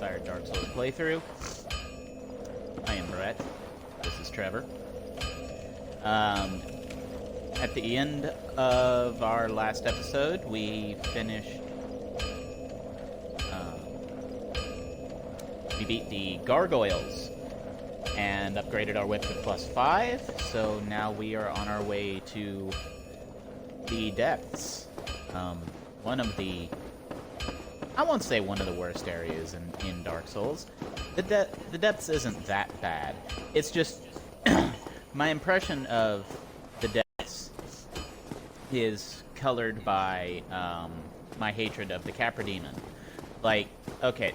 inspired Dark Souls playthrough. I am Brett. This is Trevor. At the end of our last episode, we finished... we beat the gargoyles and upgraded our whip to +5, so now we are on our way to the depths. One of the... I won't say one of the worst areas in Dark Souls. The depths isn't that bad. It's just... my impression of the depths is colored by my hatred of the Capra Demon. Like, okay,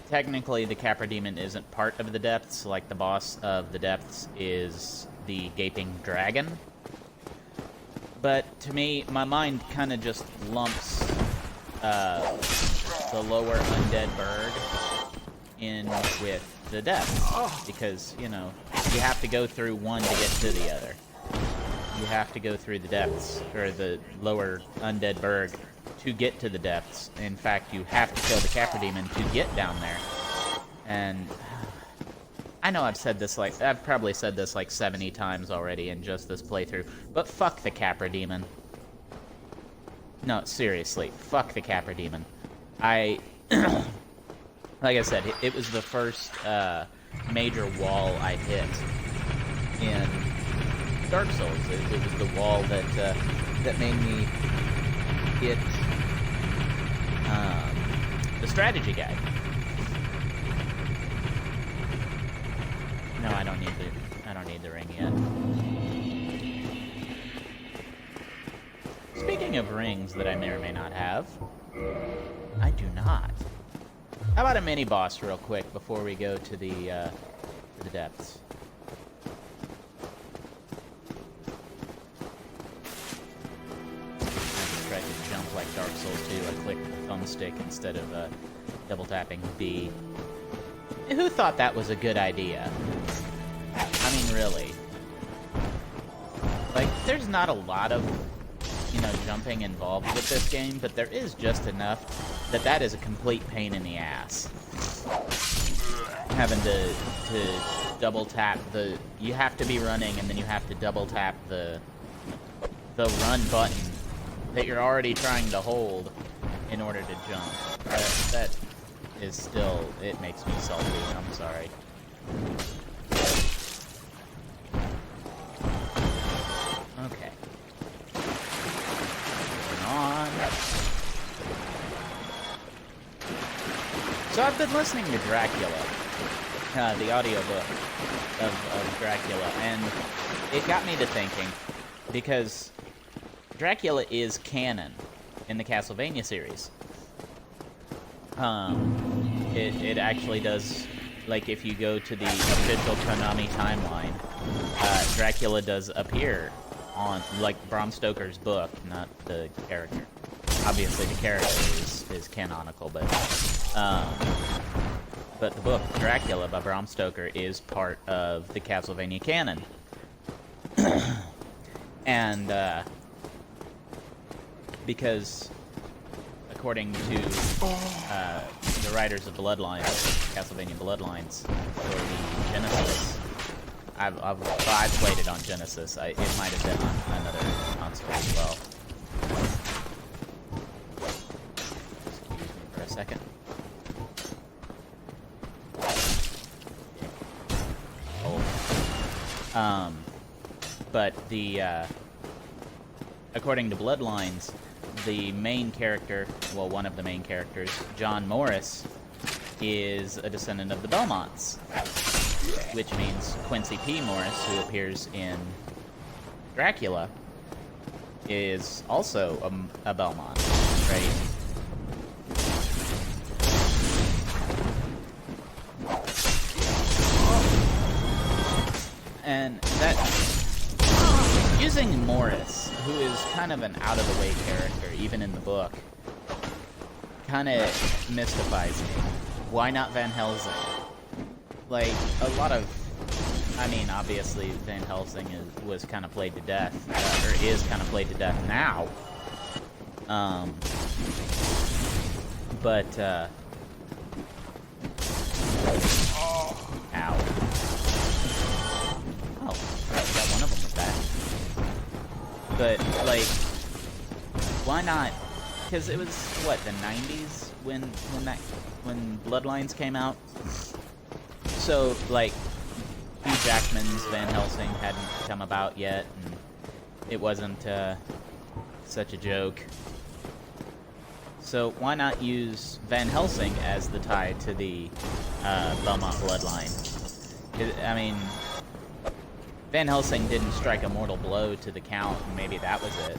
technically the Capra Demon isn't part of the depths. Like, the boss of the depths is the Gaping Dragon. But to me, my mind kind of just lumps the lower undead bird in with the depths, because, you know, you have to go through one to get to the other. You have to go through the depths, or the lower undead berg, to get to the depths. In fact, you have to kill the Capra Demon to get down there. And I know I've probably said this like 70 times already in just this playthrough, but fuck the Capra Demon. No, seriously, fuck the Capra Demon. Like I said, it was the first major wall I hit in Dark Souls. It was the wall that made me get the strategy guide. No, I don't need the ring yet. Speaking of rings that I may or may not have, I do not. How about a mini-boss real quick before we go to the depths? I tried to jump like Dark Souls 2. I clicked the thumbstick instead of double-tapping B. Who thought that was a good idea? I mean, really. Like, there's not a lot of, you know, jumping involved with this game, but there is just enough that is a complete pain in the ass. Having to double tap the... You have to be running, and then you have to double tap the run button that you're already trying to hold in order to jump. That is still... It makes me salty. I'm sorry. Okay. Moving on. So I've been listening to Dracula, the audiobook of Dracula, and it got me to thinking, because Dracula is canon in the Castlevania series. It actually does, like, if you go to the official Konami timeline, Dracula does appear on, like, Bram Stoker's book, not the character. Obviously the character is canonical, but the book, Dracula, by Bram Stoker, is part of the Castlevania canon. And, because, according to the writers of Bloodlines, Castlevania Bloodlines, for the Genesis, I've played it on Genesis. It might have been on another console as well. Excuse me for a second. But according to Bloodlines, the main character, well, one of the main characters, John Morris, is a descendant of the Belmonts, which means Quincy P. Morris, who appears in Dracula, is also a Belmont, right? And that, using Morris, who is kind of an out-of-the-way character, even in the book, kind of mystifies me. Why not Van Helsing? Like, a lot of... I mean, obviously, Van Helsing was kind of played to death, or is kind of played to death now. But But, like, why not? Because it was, what, the 90s when Bloodlines came out? So, like, Hugh Jackman's Van Helsing hadn't come about yet, and it wasn't, such a joke. So, why not use Van Helsing as the tie to the, Belmont bloodline? I mean, Van Helsing didn't strike a mortal blow to the Count, and maybe that was it.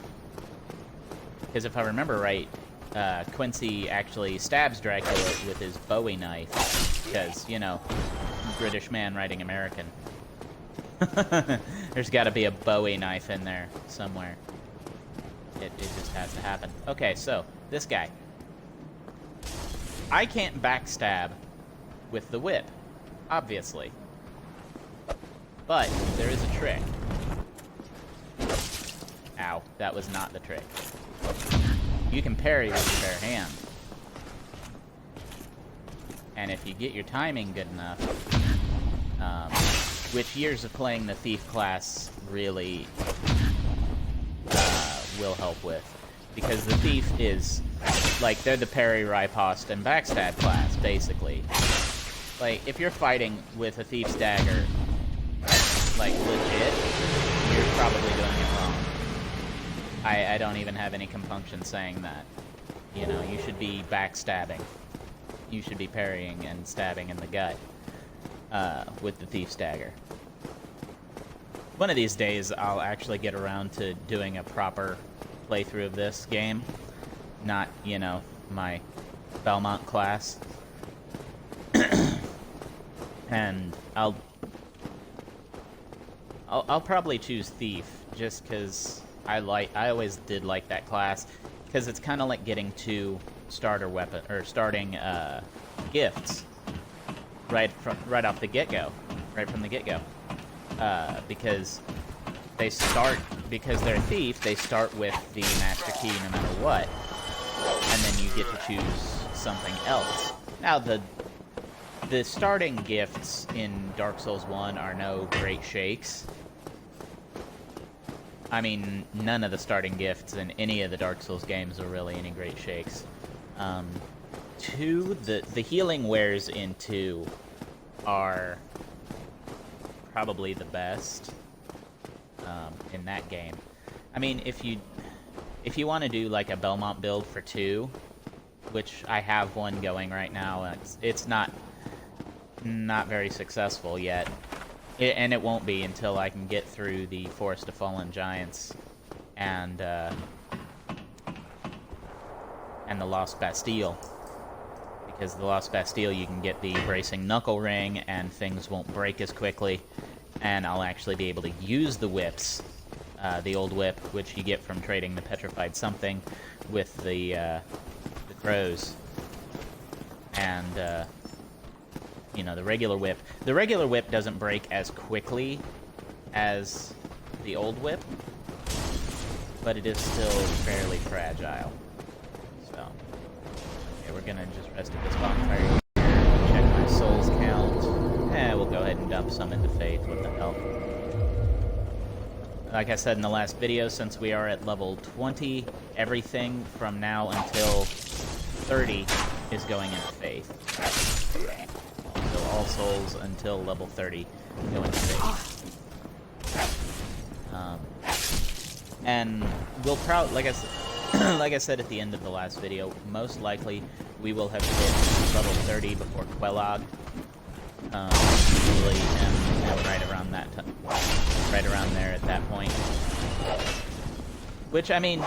Because if I remember right, Quincy actually stabs Dracula with his Bowie knife. Because, you know, British man writing American. There's got to be a Bowie knife in there somewhere. It just has to happen. Okay, so, this guy. I can't backstab with the whip, obviously. But there is a trick. Ow, that was not the trick. You can parry with your bare hand. And if you get your timing good enough, which years of playing the Thief class really will help with. Because the Thief is, like, they're the parry, riposte, and backstab class, basically. Like, if you're fighting with a Thief's dagger, like, legit, you're probably doing it wrong. I don't even have any compunction saying that. You know, you should be backstabbing. You should be parrying and stabbing in the gut with the Thief's dagger. One of these days, I'll actually get around to doing a proper playthrough of this game. Not, you know, my Belmont class. And I'll probably choose Thief, just because I always did like that class, because it's kind of like getting two starter weapon, or starting gifts right off the get-go, right from the get-go, because they're a Thief, they start with the Master Key no matter what, and then you get to choose something else. Now, the starting gifts in Dark Souls 1 are no great shakes. I mean, none of the starting gifts in any of the Dark Souls games are really any great shakes. 2, the healing wares in 2 are probably the best in that game. I mean, if you want to do like a Belmont build for 2, which I have one going right now, and it's not very successful yet. And it won't be until I can get through the Forest of Fallen Giants and the Lost Bastille. Because the Lost Bastille, you can get the Bracing Knuckle Ring, and things won't break as quickly. And I'll actually be able to use the whips, the old whip, which you get from trading the Petrified Something with the crows. And, you know, the regular whip. The regular whip doesn't break as quickly as the old whip, but it is still fairly fragile. So, okay, we're gonna just rest at this bonfire here, check my souls count. We'll go ahead and dump some into Faith, what the hell. Like I said in the last video, since we are at level 20, everything from now until 30 is going into Faith. So all souls until level 30 go into Faith. And we'll like I said at the end of the last video, most likely we will have hit level 30 before Quelog. Usually right around right around there at that point. Which, I mean,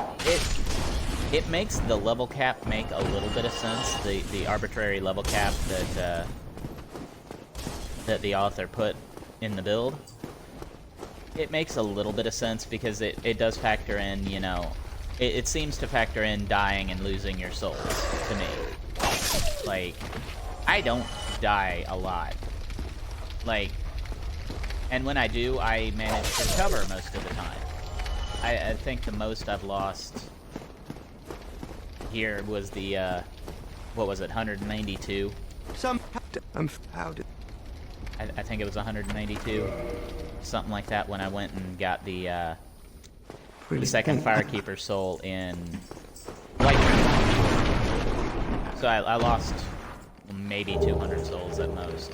it makes the level cap make a little bit of sense. The arbitrary level cap that the author put in the build. It makes a little bit of sense because it does factor in, you know, it seems to factor in dying and losing your souls, to me. Like, I don't die a lot. Like, and when I do, I manage to recover most of the time. I think the most I've lost here was the, what was it, 192? I think it was 192. Something like that when I went and got the really the second cool. Firekeeper soul in Light. So I lost maybe 200 souls at most.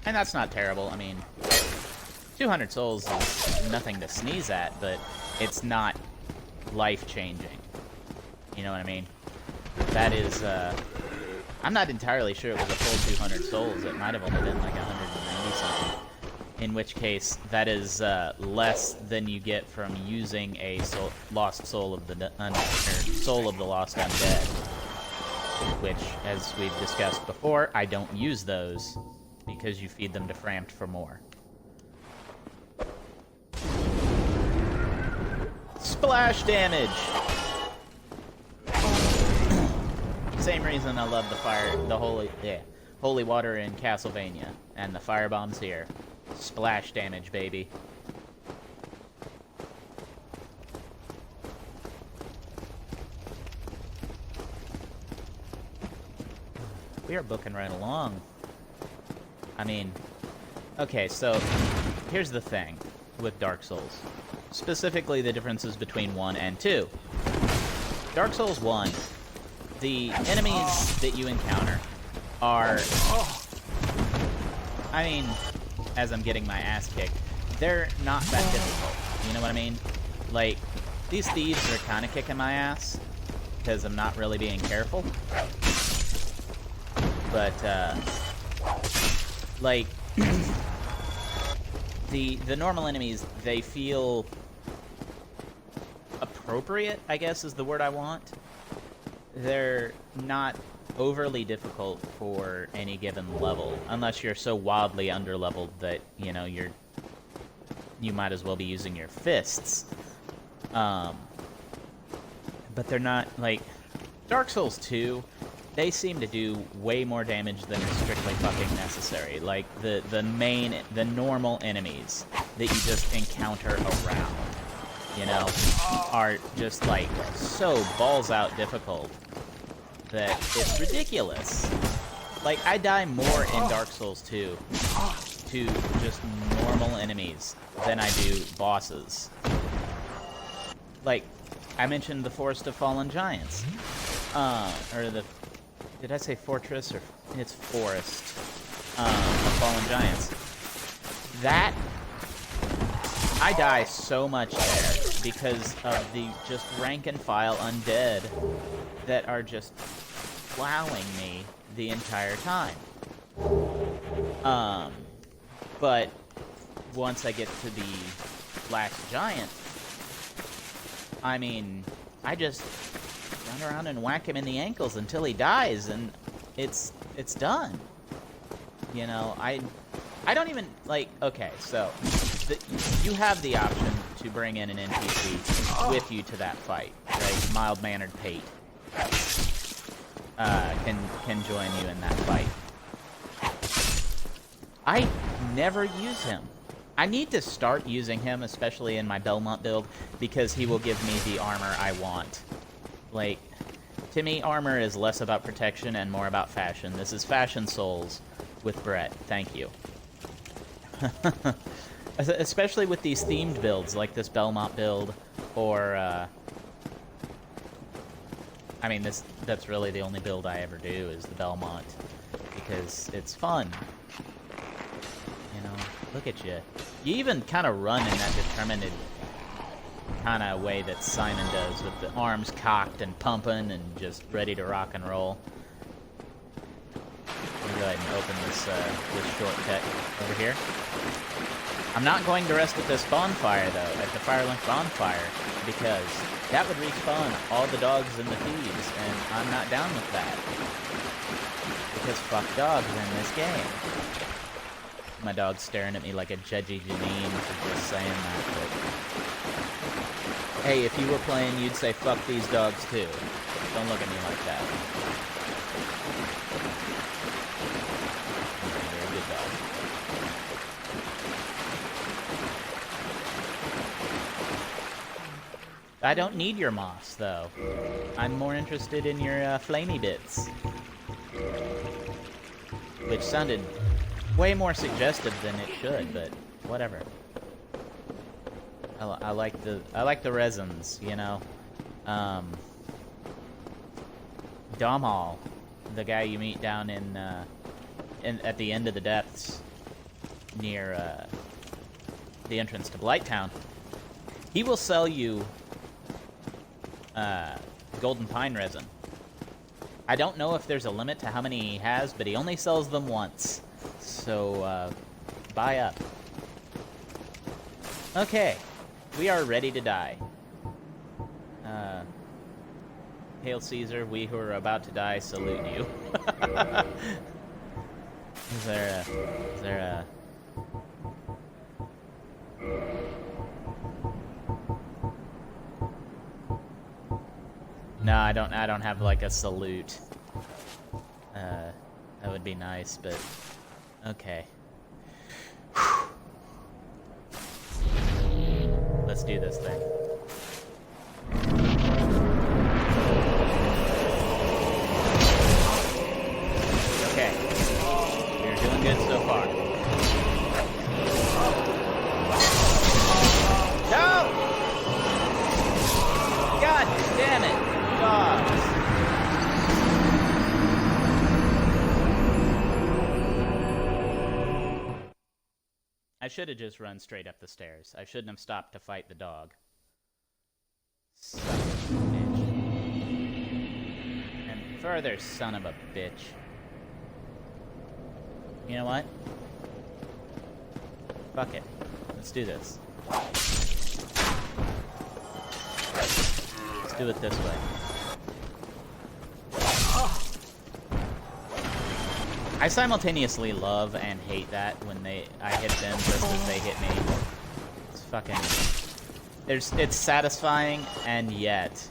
And that's not terrible. I mean, 200 souls is nothing to sneeze at, but it's not life-changing. You know what I mean? That is, I'm not entirely sure it was a full 200 souls. It might have only been like 190-something. In which case, that is less than you get from using a lost soul of the soul of the lost undead. Which, as we've discussed before, I don't use those because you feed them to Framped for more. Splash damage! Same reason I love the holy water in Castlevania, and the fire bombs here. Splash damage, baby. We are booking right along. I mean, okay, so here's the thing with Dark Souls. Specifically the differences between 1 and 2. Dark Souls 1, the enemies that you encounter are... I mean, as I'm getting my ass kicked, they're not that difficult. You know what I mean? Like, these thieves are kind of kicking my ass because I'm not really being careful. But, like, the normal enemies, they feel appropriate, I guess is the word I want. They're not overly difficult for any given level, unless you're so wildly underleveled that, you know, you might as well be using your fists. But they're not, like, Dark Souls 2, they seem to do way more damage than is strictly fucking necessary. Like, the normal enemies that you just encounter around, you know, are just, like, so balls out difficult that it's ridiculous. Like, I die more in Dark Souls 2 to just normal enemies than I do bosses. Like, I mentioned the Forest of Fallen Giants. Or the... Did I say fortress, or... It's forest. Of Fallen Giants. That... I die so much there because of the just rank-and-file undead that are just plowing me the entire time. But once I get to the last giant, I mean, I just run around and whack him in the ankles until he dies, and it's done. You know, I don't even, like, okay, so, you have the option to bring in an NPC with you to that fight, right? Mild-mannered Pate can join you in that fight. I never use him. I need to start using him, especially in my Belmont build, because he will give me the armor I want. Like, to me, armor is less about protection and more about fashion. This is Fashion Souls with Brett. Thank you. Especially with these themed builds, like this Belmont build, or, I mean, that's really the only build I ever do, is the Belmont, because it's fun. You know, look at you. You even kind of run in that determined kind of way that Simon does, with the arms cocked and pumping and just ready to rock and roll. Let me go ahead and open this shortcut over here. I'm not going to rest at this bonfire, though, at the Firelink bonfire, because that would respawn all the dogs and the thieves, and I'm not down with that. Because fuck dogs in this game. My dog's staring at me like a judgy Janine for just saying that, but... Hey, if you were playing, you'd say fuck these dogs too. Don't look at me like that. You're a good dog. I don't need your moss, though. I'm more interested in your flamey bits. Which sounded way more suggestive than it should, but whatever. I like the resins, you know. Domhall, the guy you meet down in at the end of the depths, near the entrance to Blighttown, he will sell you golden pine resin. I don't know if there's a limit to how many he has, but he only sells them once. So, buy up. Okay, we are ready to die. Hail Caesar, we who are about to die salute you. Is there a... No, I don't have like a salute. That would be nice, but okay. Let's do this thing. Okay. We're doing good so far. No! God damn it, dogs. I should have just run straight up the stairs. I shouldn't have stopped to fight the dog. Son of a bitch. And further, son of a bitch. You know what? Fuck it. Let's do this. Let's do it this way. I simultaneously love and hate that when I hit them just as they hit me. It's fucking... It's satisfying, and yet...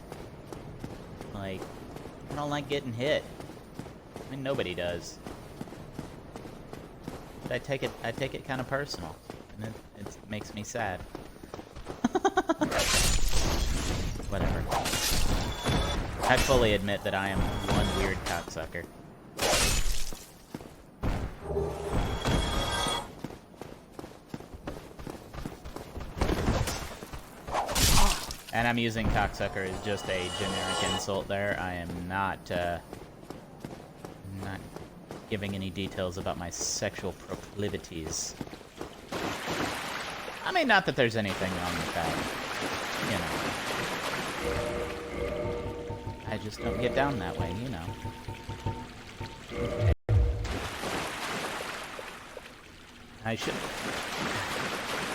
Like, I don't like getting hit. I mean, nobody does. But I take it kind of personal. And it makes me sad. Whatever. I fully admit that I am one weird cocksucker. And I'm using cocksucker as just a generic insult there. I am not giving any details about my sexual proclivities. I mean, not that there's anything wrong with that. You know. I just don't get down that way, you know. Okay. I should...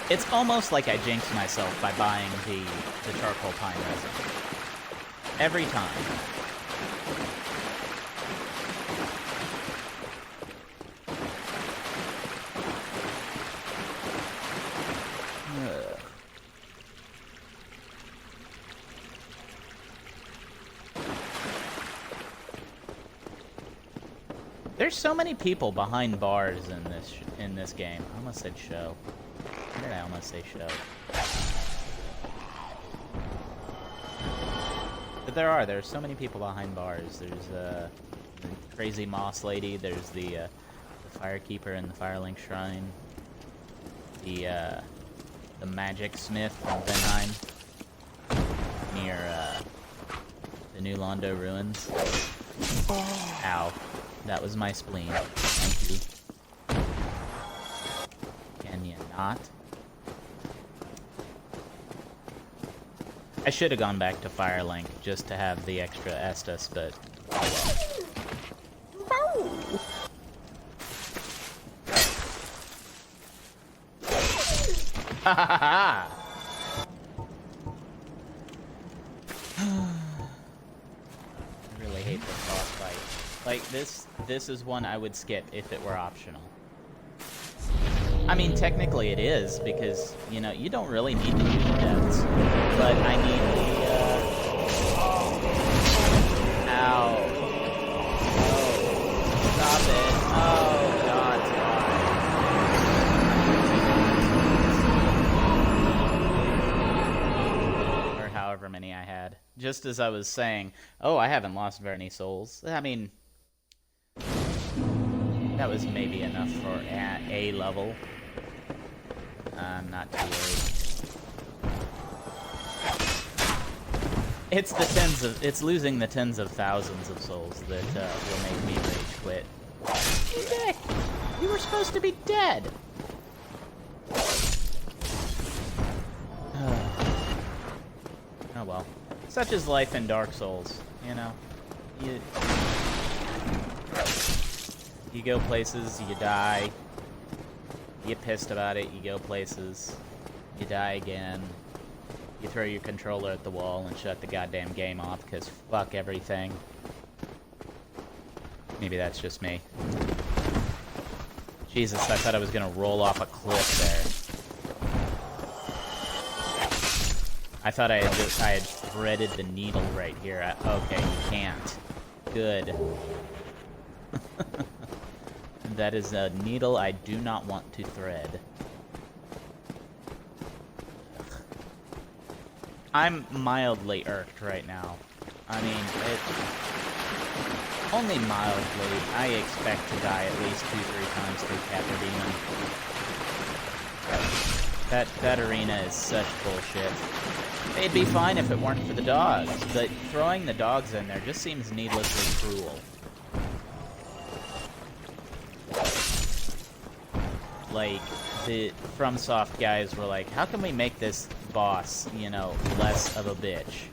It's almost like I jinxed myself by buying the charcoal pine resin. Every time. Ugh. There's so many people behind bars in this game. I almost said show. Why did I almost say show? But there's so many people behind bars. There's the crazy moss lady. There's the firekeeper in the Firelink Shrine. The magic smith from Venheim near the New Londo ruins. Ow, that was my spleen. Thank you. Can you not? I should have gone back to Firelink just to have the extra Estus, but oh well. Ha ha ha! I really hate this boss fight. Like, this is one I would skip if it were optional. I mean, technically it is, because, you know, you don't really need to do the deaths. But I need the, Ow. Oh. Stop it. Oh, God, why? Or however many I had. Just as I was saying, oh, I haven't lost very many souls. I mean, that was maybe enough for A level. I'm not too worried. It's the it's losing the tens of thousands of souls that will make me rage quit. You dick! You were supposed to be dead! Oh well. Such is life in Dark Souls, you know? You go places, you die. You get pissed about it, you go places. You die again. You throw your controller at the wall and shut the goddamn game off, because fuck everything. Maybe that's just me. Jesus, I thought I was gonna roll off a cliff there. I thought I had threaded the needle right here. Okay, you can't. Good. That is a needle I do not want to thread. I'm mildly irked right now. I mean, only mildly. I expect to die at least 2-3 times through Capra Demon. That arena is such bullshit. It'd be fine if it weren't for the dogs, but throwing the dogs in there just seems needlessly cruel. Like, the FromSoft guys were like, how can we make this boss, you know, less of a bitch?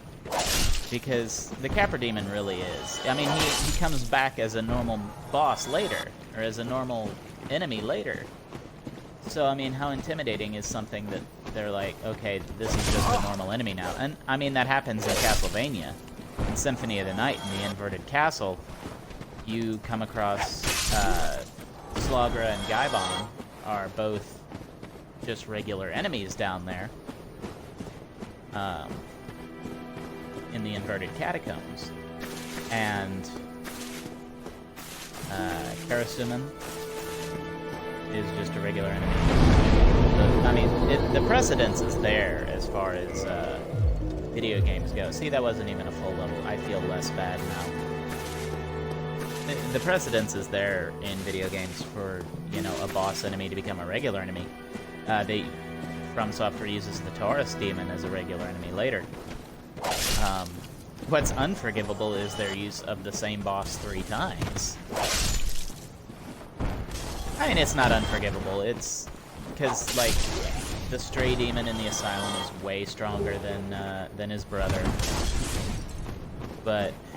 Because the Capra Demon really is. I mean, he comes back as a normal boss later, or as a normal enemy later. So, I mean, how intimidating is something that they're like, okay, this is just a normal enemy now. And, I mean, that happens in Castlevania. In Symphony of the Night, in the Inverted Castle, you come across, Slagra and Gaibon are both just regular enemies down there. In the Inverted Catacombs. And, Karasuman is just a regular enemy. I mean, the precedence is there as far as video games go. See, that wasn't even a full level. I feel less bad now. The precedence is there in video games for, you know, a boss enemy to become a regular enemy. FromSoft uses the Taurus Demon as a regular enemy later. What's unforgivable is their use of the same boss 3 times. I mean, it's not unforgivable. It's because, like, the Stray Demon in the Asylum is way stronger than his brother.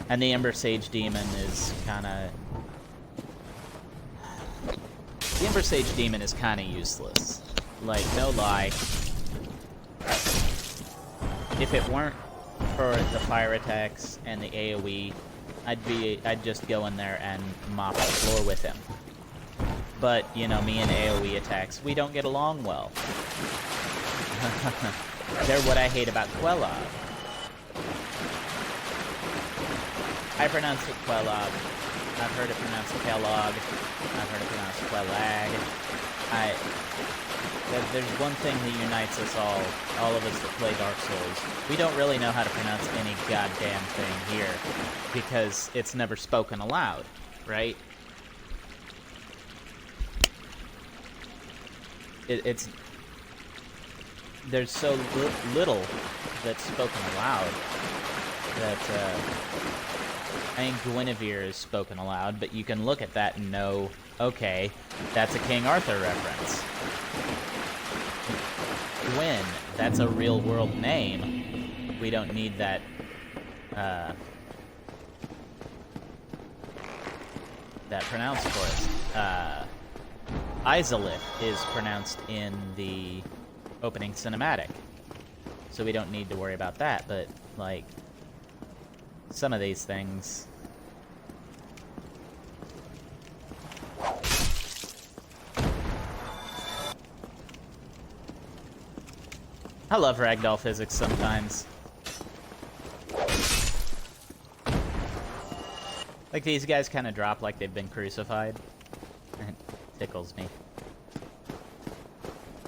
And the Ember Sage Demon is kinda... The Ember Sage Demon is kinda useless. Like, no lie. If it weren't for the fire attacks and the AoE, I'd just go in there and mop the floor with him. But, you know, me and AoE attacks, we don't get along well. They're what I hate about Quelog. I pronounce it Quelog. I've heard it pronounced Kellogg. I've heard it pronounced Quelag. There's one thing that unites us all of us that play Dark Souls. We don't really know how to pronounce any goddamn thing here, because it's never spoken aloud, right? There's so little that's spoken aloud that, I think Guinevere is spoken aloud, but you can look at that and know, okay, that's a King Arthur reference. Gwyn, that's a real-world name. We don't need that, that pronounced for us. Izalith is pronounced in the opening cinematic, so we don't need to worry about that, but, like, some of these things... I love ragdoll physics sometimes. Like, these guys kind of drop like they've been crucified. It tickles me.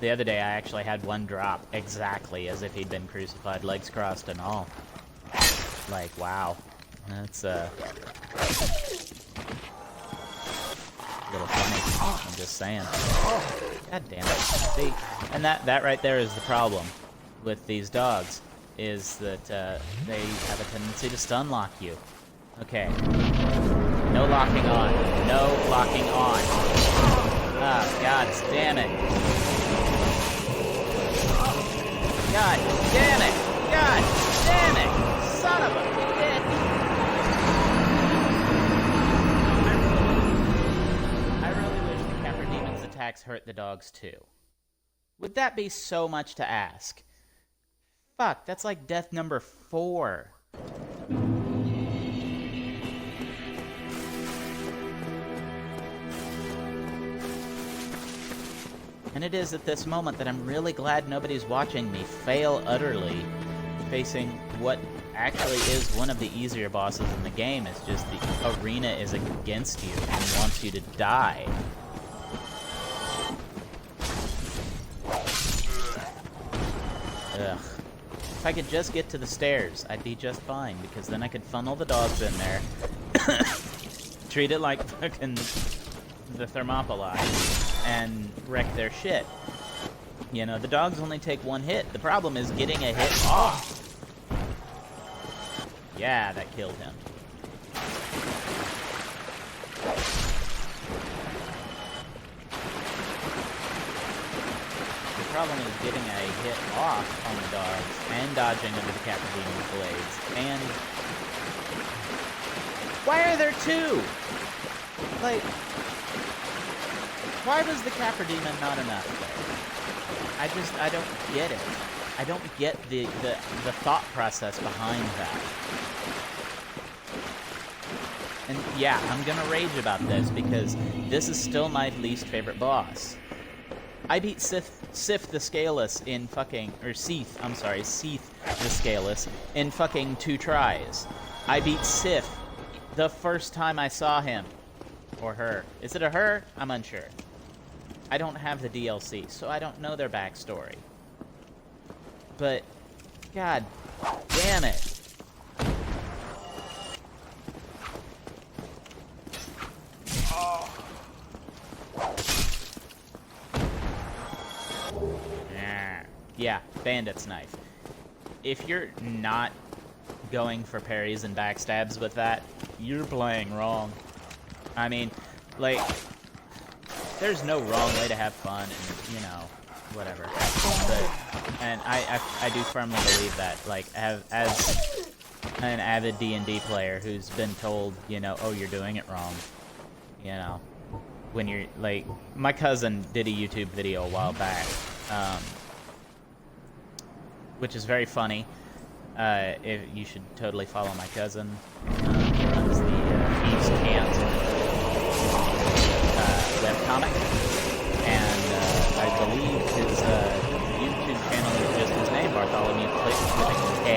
The other day, I actually had one drop exactly as if he'd been crucified, legs crossed and all. Like, wow. That's, a little funny. I'm just saying. God damn it. See, and that right there is the problem with these dogs. is that they have a tendency to stun lock you. Okay. No locking on. No locking on. Ah, God damn it. God damn it. God damn it. Son of a bitch. I really wish the Capra Demon's attacks hurt the dogs too. Would that be so much to ask? Fuck, that's like death number 4. And it is at this moment that I'm really glad nobody's watching me fail utterly, facing what actually is one of the easier bosses in the game. It's just the arena is against you and wants you to die. Ugh. If I could just get to the stairs, I'd be just fine, because then I could funnel the dogs in there, treat it like fucking the Thermopylae, and wreck their shit. You know, the dogs only take 1 hit. The problem is getting a hit off. Yeah, that killed him. The problem is getting a hit off on the dogs and dodging under the Capra Demon's blades. And why are there 2? Like, why was the Capra Demon not enough there? I don't get it. I don't get the thought process behind that. And yeah, I'm gonna rage about this because this is still my least favorite boss. I beat Sif the Scaleless in fucking, or Seath the Scaleless in fucking 2 tries. I beat Sif the first time I saw him. Or her. Is it a her? I'm unsure. I don't have the DLC, so I don't know their backstory. But, god damn it. Yeah, Bandit's Knife. If you're not going for parries and backstabs with that, you're playing wrong. I mean, like, there's no wrong way to have fun, and, you know, whatever. But, and I do firmly believe that, like, as an avid D&D player who's been told, you know, oh, you're doing it wrong, you know, when you're, like, my cousin did a YouTube video a while back, which is very funny. If you should totally follow my cousin. He runs the East Cant webcomic, and I believe his YouTube channel is just his name, Bartholomew Click with a K.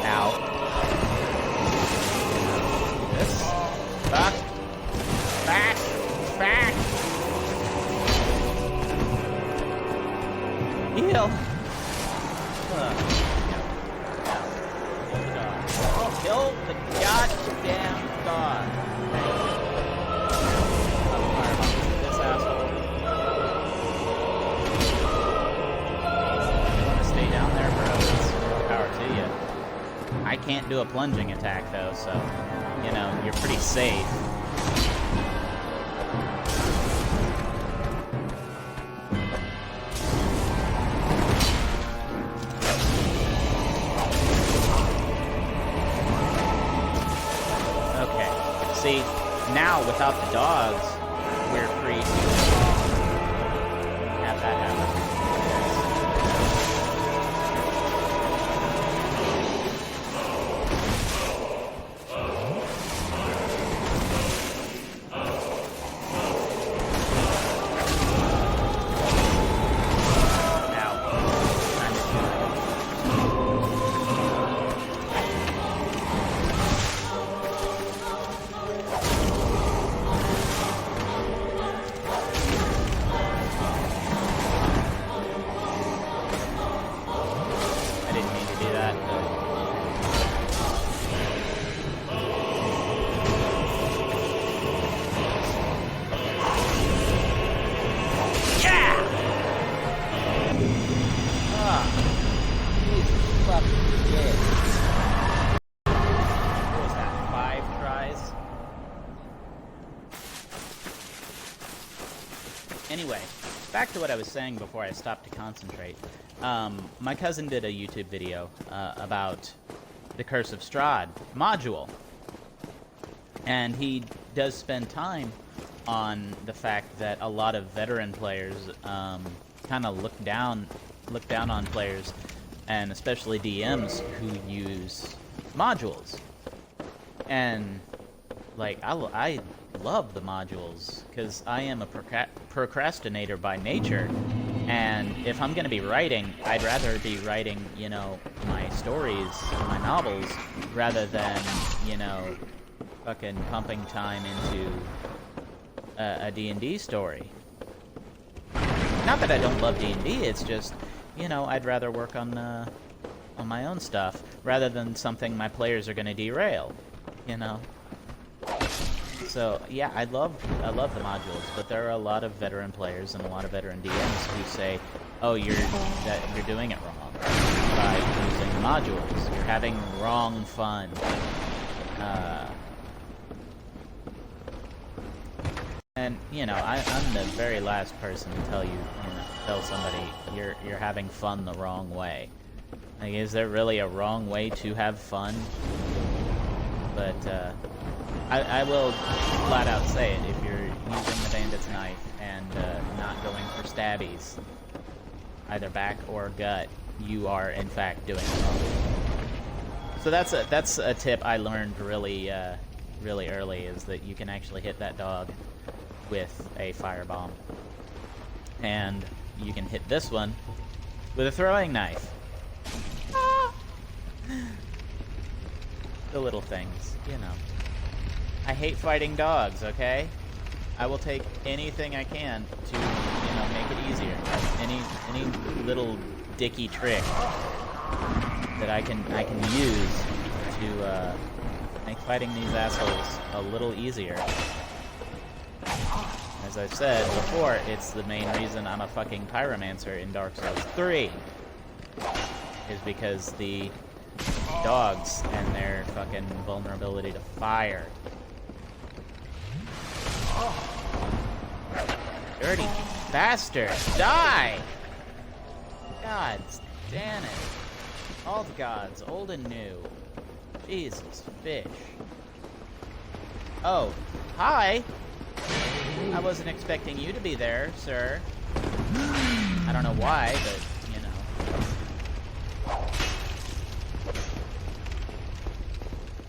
Ow. This. Back. Back. Back. Heal. Kill the goddamn dog. This asshole. You want to stay down there, bro? It's more power to you. I can't do a plunging attack, though, so, you know, you're pretty safe. See, now without the dogs, we're free to have that happen. Anyway, back to what I was saying before I stopped to concentrate. My cousin did a YouTube video about the Curse of Strahd module. And he does spend time on the fact that a lot of veteran players kind of look down on players, and especially DMs who use modules. And like I love the modules because I am a procrastinator by nature, and if I'm gonna be writing, I'd rather be writing, you know, my stories, my novels, rather than, you know, fucking pumping time into a D&D story. Not that I don't love D&D, it's just, you know, I'd rather work on my own stuff rather than something my players are gonna derail, you know. So yeah, I love the modules, but there are a lot of veteran players and a lot of veteran DMs who say, "Oh, you're doing it wrong by using the modules. You're having wrong fun." And you know, I'm the very last person to tell somebody you're having fun the wrong way. Like, is there really a wrong way to have fun? But I will flat out say it: if you're using the bandit's knife and not going for stabbies, either back or gut, you are in fact doing it wrong. So that's a tip I learned really early, is that you can actually hit that dog with a firebomb, and you can hit this one with a throwing knife. The little things, you know. I hate fighting dogs, okay? I will take anything I can to, you know, make it easier. Any little dicky trick that I can use to make fighting these assholes a little easier. As I've said before, it's the main reason I'm a fucking pyromancer in Dark Souls 3. Is because the dogs and their fucking vulnerability to fire. Dirty bastard! Die! God damn it. All the gods, old and new. Jesus, fish. Oh, hi! I wasn't expecting you to be there, sir. I don't know why, but, you know.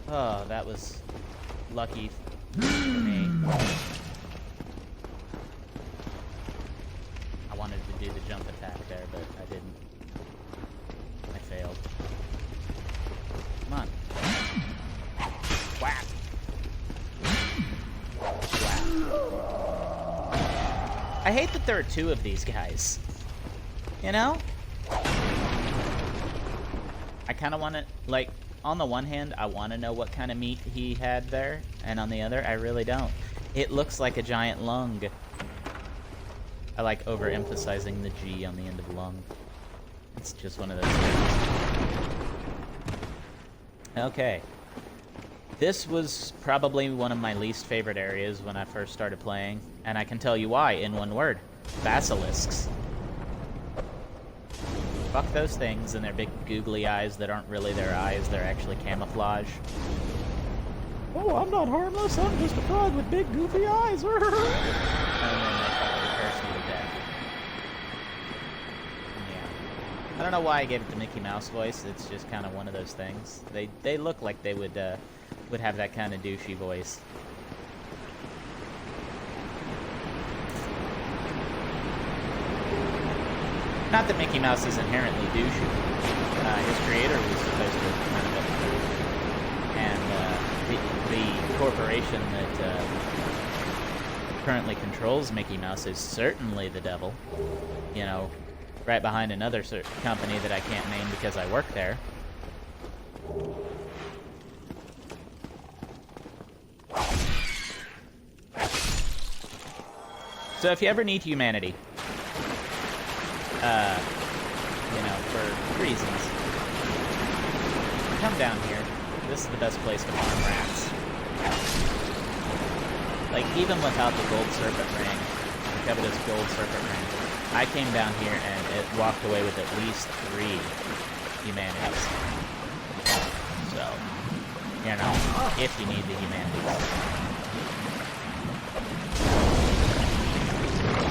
Oh, that was lucky for me. I wanted to do the jump attack there, but I didn't. I failed. Come on. Whack! I hate that there are two of these guys. You know? I kind of want to, like, on the one hand, I want to know what kind of meat he had there, and on the other, I really don't. It looks like a giant lung. I like overemphasizing the G on the end of lung. It's just one of those things. Okay. This was probably one of my least favorite areas when I first started playing, and I can tell you why in one word. Basilisks. Fuck those things and their big googly eyes that aren't really their eyes, they're actually camouflage. Oh, I'm not harmless, I'm just a frog with big goofy eyes. And then they fucking curse you to death. Yeah. I don't know why I gave it the Mickey Mouse voice, it's just kind of one of those things. They look like they would have that kind of douchey voice. Not that Mickey Mouse is inherently douchey. His creator was supposed to kind of it. And the corporation that currently controls Mickey Mouse is certainly the devil. You know, right behind another company that I can't name because I work there. So if you ever need humanity, you know, for reasons, come down here. This is the best place to farm rats. Like, even without the gold serpent ring, covetous gold serpent ring. I came down here and it walked away with at least 3 humanities. So, you know, if you need the humanities.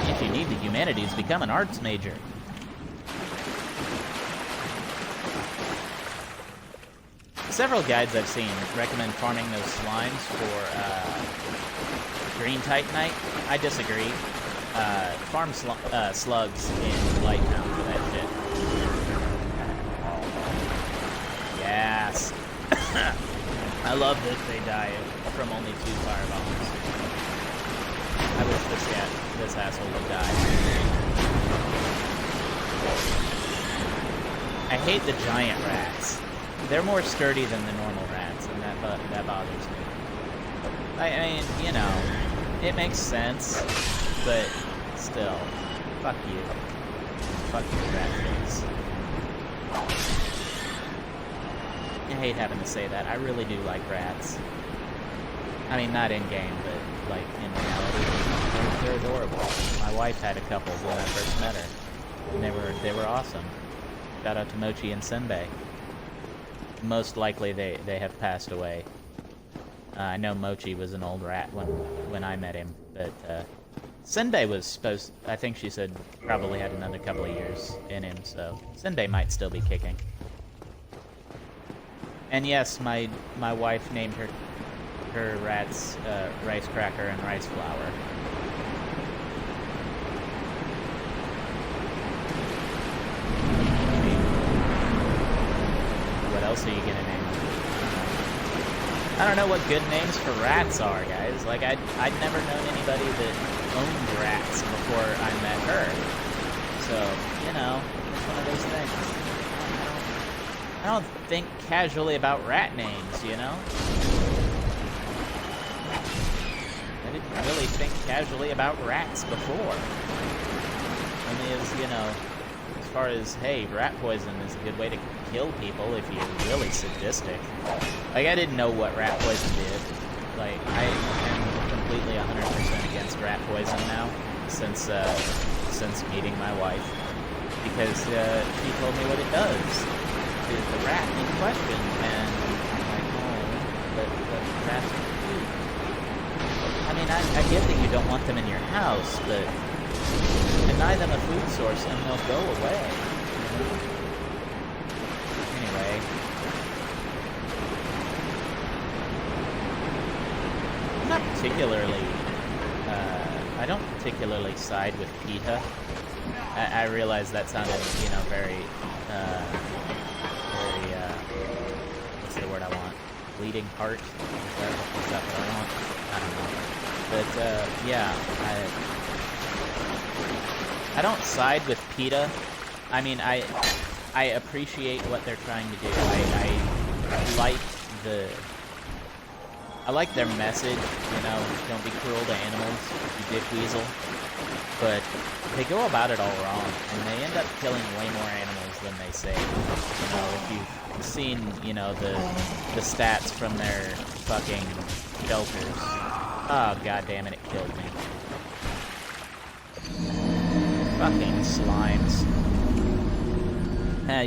If you need the humanities, become an arts major. Several guides I've seen recommend farming those slimes for green titanite. I disagree. Farm slugs in Lighttown for that shit. Yes. I love that they die from only 2 firebombs. I wish this asshole would die. I hate the giant rats. They're more sturdy than the normal rats, and that bothers me. I mean, you know, it makes sense, but still, fuck you. Fuck you, rat face. I hate having to say that. I really do like rats. I mean, not in game, but like in reality, they're adorable. My wife had a couple when I first met her, and they were awesome. Shout out to Mochi and Senbei. Most likely they have passed away. I know Mochi was an old rat when I met him, but Senbei was supposed, I think she said, probably had another couple of years in him, so Senbei might still be kicking. And yes, my wife named her rats Rice Cracker and Rice Flour. What else are you gonna name them? I don't know what good names for rats are, guys. Like, I'd never known anybody that owned rats before I met her. So, you know, it's one of those things. I don't think casually about rat names, you know? I didn't really think casually about rats before. Only as, you know, as far as, hey, rat poison is a good way to kill people if you're really sadistic. Like, I didn't know what rat poison did. Like, I am completely 100% against rat poison now, since meeting my wife. Because she told me what it does to the rat in question, and I'm like, oh, but rats are cute. I mean, I get that you don't want them in your house, but deny them a food source and they'll go away. Anyway. I'm not particularly, I don't particularly side with PETA. I realize that sounded, you know, very, what's the word I want? Bleeding heart? Is that what I want? I don't know. But, yeah, I don't side with PETA. I mean, I appreciate what they're trying to do. I like their message, you know, don't be cruel to animals, you dick weasel. But they go about it all wrong, and they end up killing way more animals than they save. You know, if you've seen, you know, the stats from their fucking shelters. Oh, god damn it, it killed me. Fucking slimes.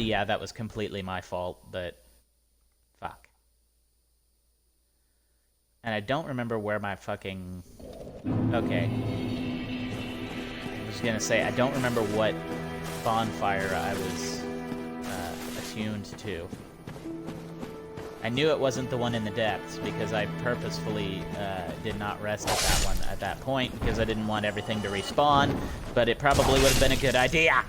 Yeah, that was completely my fault, but fuck. And I don't remember where my fucking... Okay. I was gonna say, I don't remember what bonfire I was attuned to. I knew it wasn't the one in the depths, because I purposefully did not rest at that one at that point, because I didn't want everything to respawn, but it probably would have been a good idea!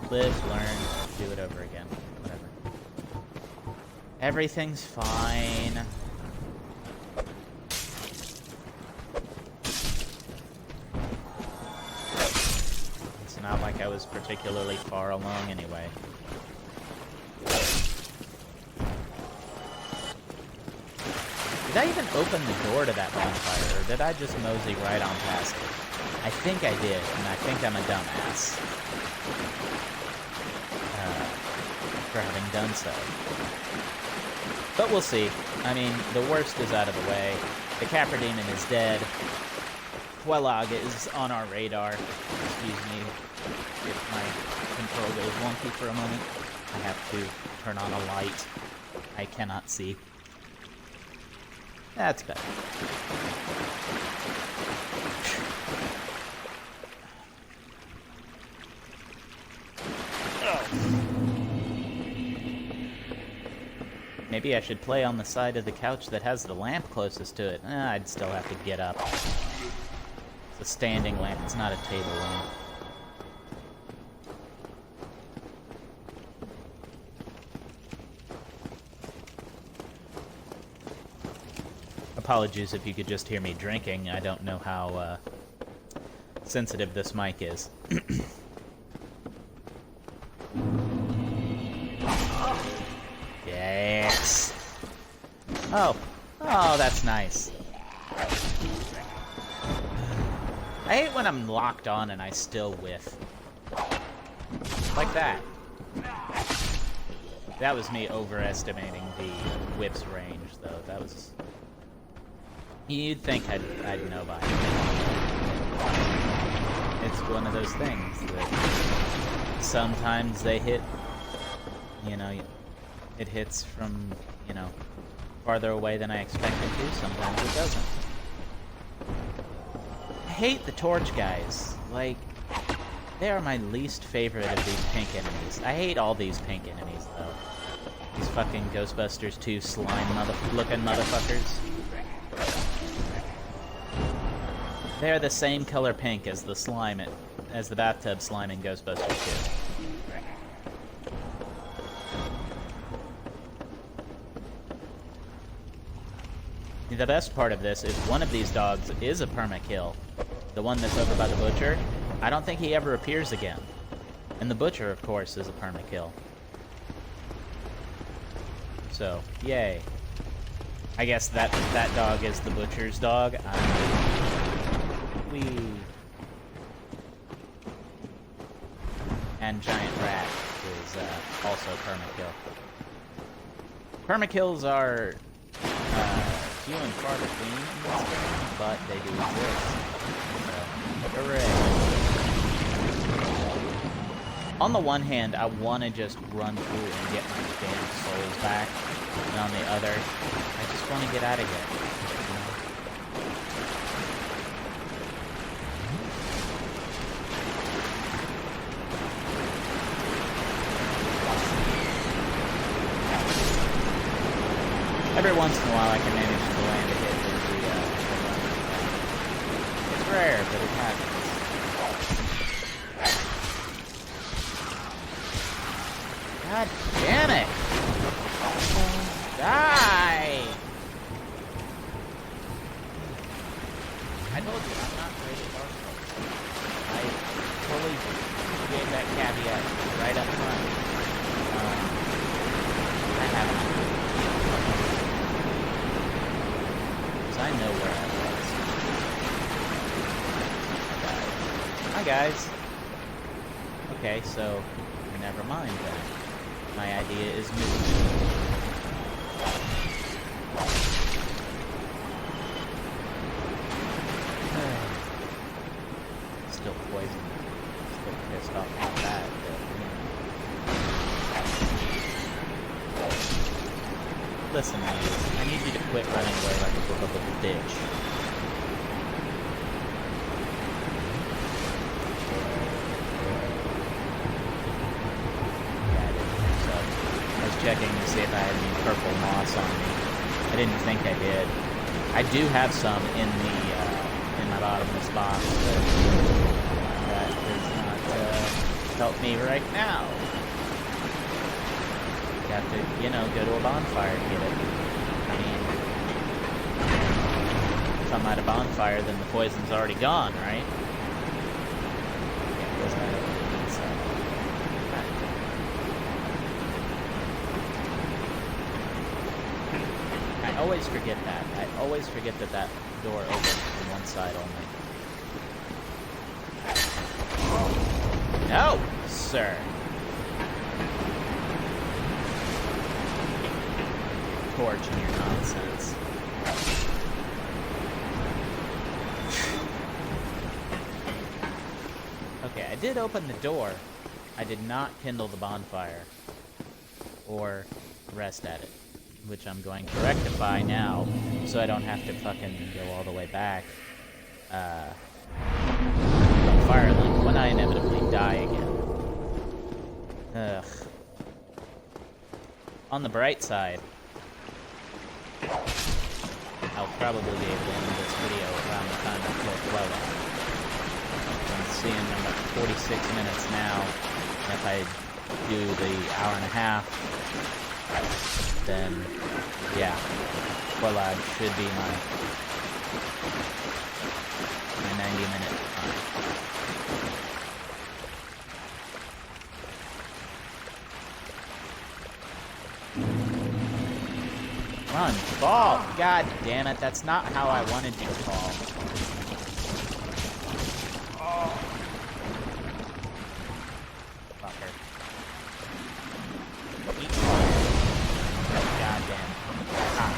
Live, learn, do it over again. Whatever. Everything's fine. It's not like I was particularly far along anyway. Did I even open the door to that bonfire, or did I just mosey right on past it? I think I did, and I think I'm a dumbass for having done so. But we'll see. I mean, the worst is out of the way. The Capra Demon is dead. Quelag is on our radar. Excuse me if my control goes wonky for a moment. I have to turn on a light. I cannot see. That's better. Maybe I should play on the side of the couch that has the lamp closest to it. I'd still have to get up. It's a standing lamp, it's not a table lamp. Apologies if you could just hear me drinking. I don't know how sensitive this mic is. Yes. Oh, that's nice. I hate when I'm locked on and I still whiff. Like that. That was me overestimating the whiff's range, though. That was... You'd think I'd know by now. It's one of those things that sometimes they hit, you know, it hits from, you know, farther away than I expect it to. Sometimes it doesn't. I hate the torch guys. Like, they are my least favorite of these pink enemies. I hate all these pink enemies, though. These fucking Ghostbusters 2 slime-looking motherfuckers. They're the same color pink as the slime, as the bathtub slime in Ghostbusters 2. The best part of this is one of these dogs is a perma-kill. The one that's over by the butcher, I don't think he ever appears again. And the butcher, of course, is a perma-kill. So, yay. I guess that dog is the butcher's dog. And Giant Rat is also perma-kill. Perma-kills are few and far between in this game, but they do exist. So, hooray. On the one hand, I want to just run through and get my damn souls back. And on the other, I just want to get out of here. Every once in a while I can manage to land a hit with the It's rare, but it happens. God damn it! Die! I told you, I'm not great at Dark Souls. I totally gave that caveat right up front. I haven't. I know where I was. Hi guys. Okay, so never mind then. My idea is moot. Still poisoned. Still pissed off about that. Listen, I need you to quit running away like a little bitch. Yeah, I didn't think so. I was checking to see if I had any purple moss on me. I didn't think I did. I do have some in the in my bottomless box, but that does not help me right now. Got to, you know, go to a bonfire to get it. I mean, if I'm at a bonfire, then the poison's already gone, right? Yeah, wasn't that it? So, I always forget that. I always forget that that door opens from one side only. No, sir. torch and your nonsense. Okay, I did open the door. I did not kindle the bonfire. Or rest at it. Which I'm going to rectify now, so I don't have to fucking go all the way back. Fire link when I inevitably die again. Ugh. On the bright side, I'll probably be able to end this video around the time I kill Chloe. I'm seeing I'm at 46 minutes now. And if I do the hour and a half, then yeah, Quillad should be my 90-minute time. Run, fall! God damn it, that's not how I wanted you to fall. Oh. Fucker. Eat fire. God damn. Cock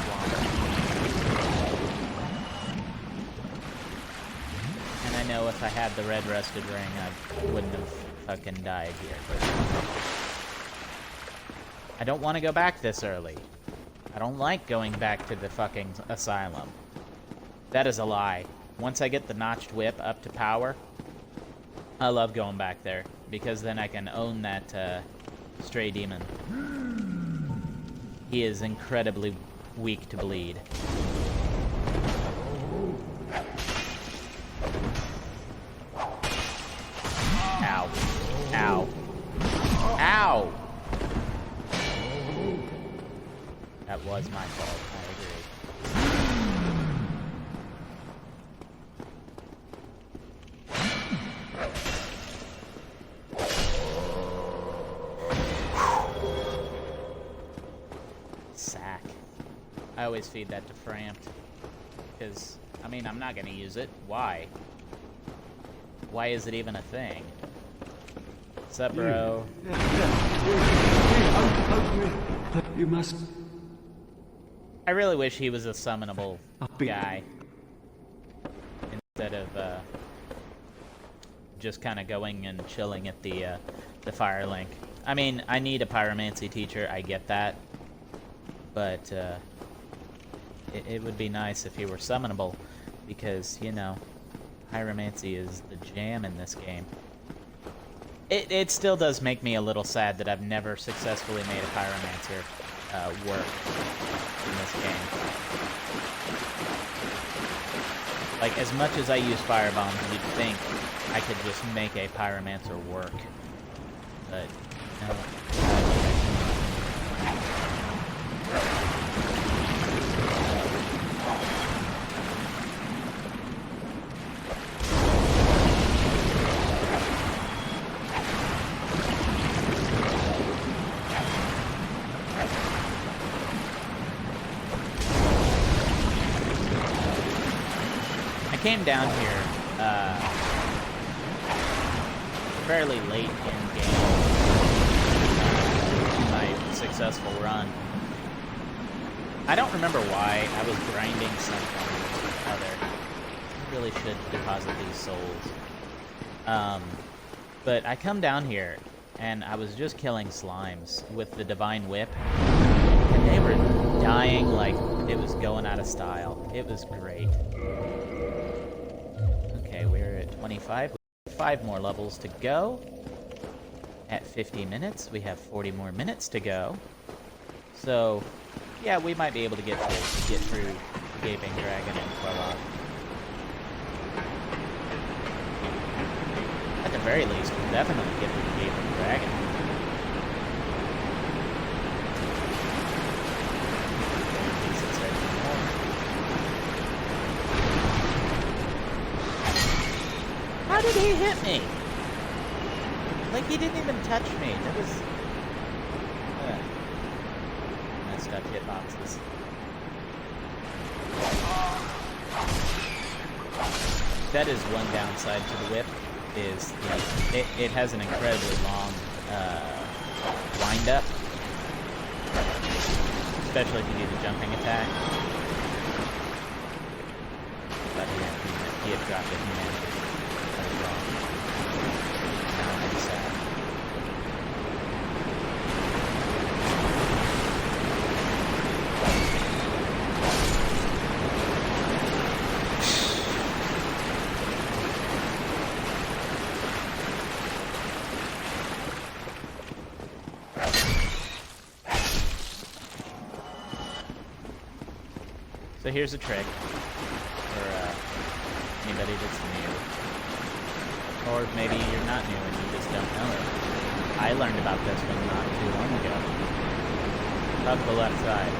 and I know if I had the red rusted ring, I wouldn't have fucking died here. But I don't want to go back this early. I don't like going back to the fucking asylum. That is a lie. Once I get the notched whip up to power, I love going back there, because then I can own that stray demon. He is incredibly weak to bleed. Ow. Ow. Ow! That was my fault, I agree. Sack. I always feed that to Framped. Because, I mean, I'm not gonna use it. Why? Why is it even a thing? What's up, bro? You must... I really wish he was a summonable guy. Instead of, just kind of going and chilling at the fire link. I mean, I need a pyromancy teacher, I get that. But, it would be nice if he were summonable. Because, you know, pyromancy is the jam in this game. It still does make me a little sad that I've never successfully made a pyromancer work in this game. Like, as much as I use firebombs, you'd think I could just make a pyromancer work. But, no. Came down here fairly late in game in my successful run. I don't remember why I was grinding something or other. I really should deposit these souls. But I come down here and I was just killing slimes with the divine whip, and they were dying like it was going out of style. It was great. Okay, we're at 25. We have 5 more levels to go. At 50 minutes, we have 40 more minutes to go. So, yeah, we might be able to get through Gaping Dragon and Quillad. At the very least, we'll definitely get through Gaping Dragon. How did he hit me? Like, he didn't even touch me. That was... messed up hitboxes. That is one downside to the whip, is it has an incredibly long wind-up. Especially if you do the jumping attack. But yeah, he had dropped it humanity. That was wrong. Now I'm sad. So here's a trick for anybody that's new. Or maybe you're not new and you just don't know it. I learned about this one not too long ago. Up the left side.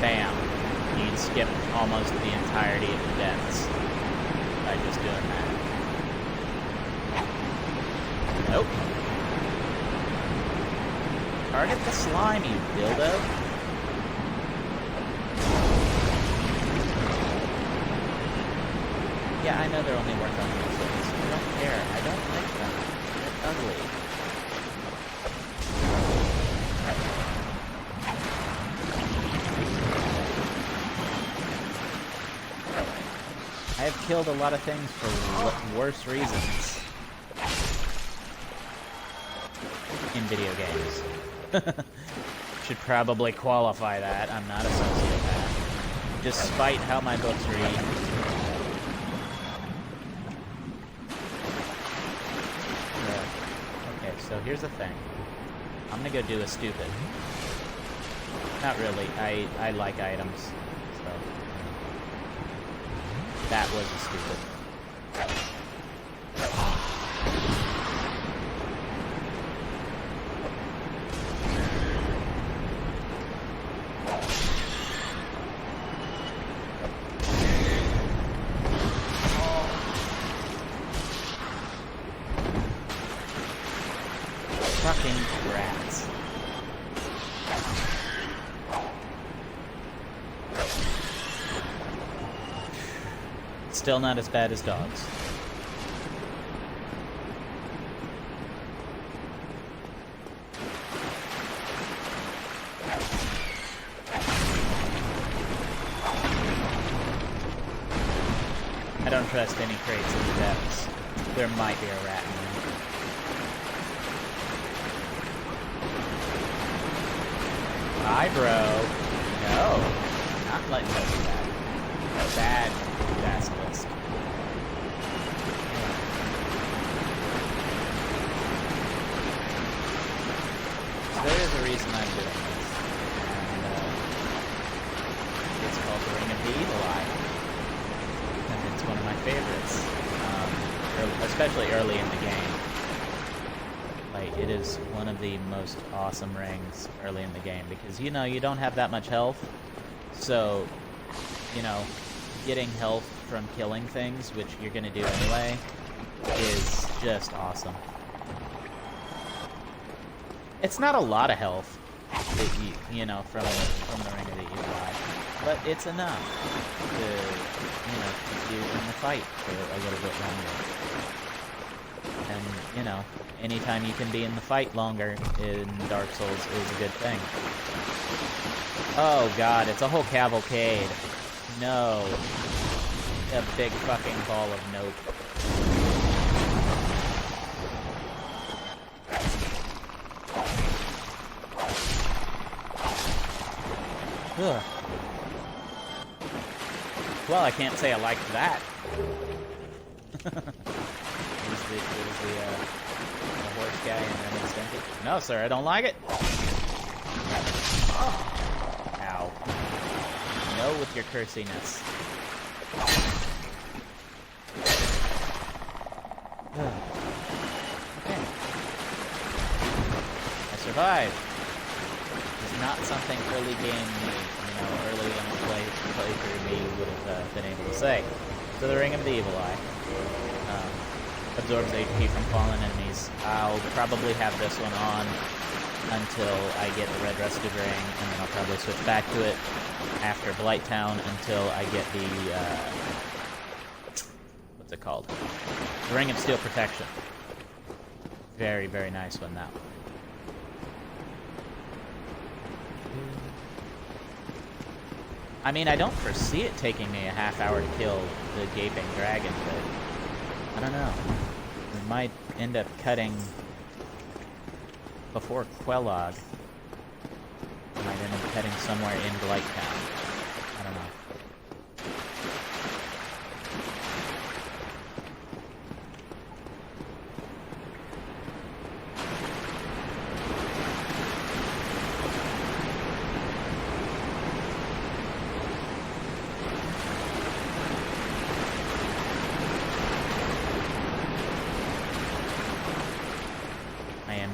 Bam. You can skip almost the entirety of the deaths by just doing that. Nope. Target the slime, you dildo. Yeah, I know they're only worth on themselves. I don't care. I don't like them. They're ugly. I have killed a lot of things for worse reasons in video games. Should probably qualify that. I'm not a sociopath. Despite how my books read. So here's the thing. I'm gonna go do a stupid. Not really. I like items. So that was a stupid. Fucking rats. Still not as bad as dogs. I don't trust any crates in the depths. There might be a rat in there. Hi, bro. No. Not letting go do that. Bad basilisk. So there is a reason I'm doing this. And it's called the Ring of the Evil Eye. And it's one of my favorites. Especially early in the game. Like, it is one of the most awesome rings early in the game because, you know, you don't have that much health. So, you know, getting health from killing things, which you're going to do anyway, is just awesome. It's not a lot of health, that you know, from the Ring of the Evil Eye, but it's enough to, you know, keep you in the fight for a little bit longer. And, you know, anytime you can be in the fight longer in Dark Souls is a good thing. Oh god, it's a whole cavalcade. No. A big fucking ball of nope. Ugh. Well, I can't say I liked that. The horse guy and then extended. No, sir, I don't like it. Oh. Ow. No with your cursiness. Okay. I survived. It's not something early game me, you know, early in the playthrough me would have been able to say. So the Ring of the Evil Eye. Absorbs HP from fallen enemies. I'll probably have this one on until I get the Red Rusted Ring, and then I'll probably switch back to it after Blighttown until I get the, what's it called? The Ring of Steel Protection. Very, very nice one, that one. I mean, I don't foresee it taking me a half hour to kill the gaping dragon, but I don't know. We might end up cutting before Quelog. We might end up cutting somewhere in Blighttown. I don't know.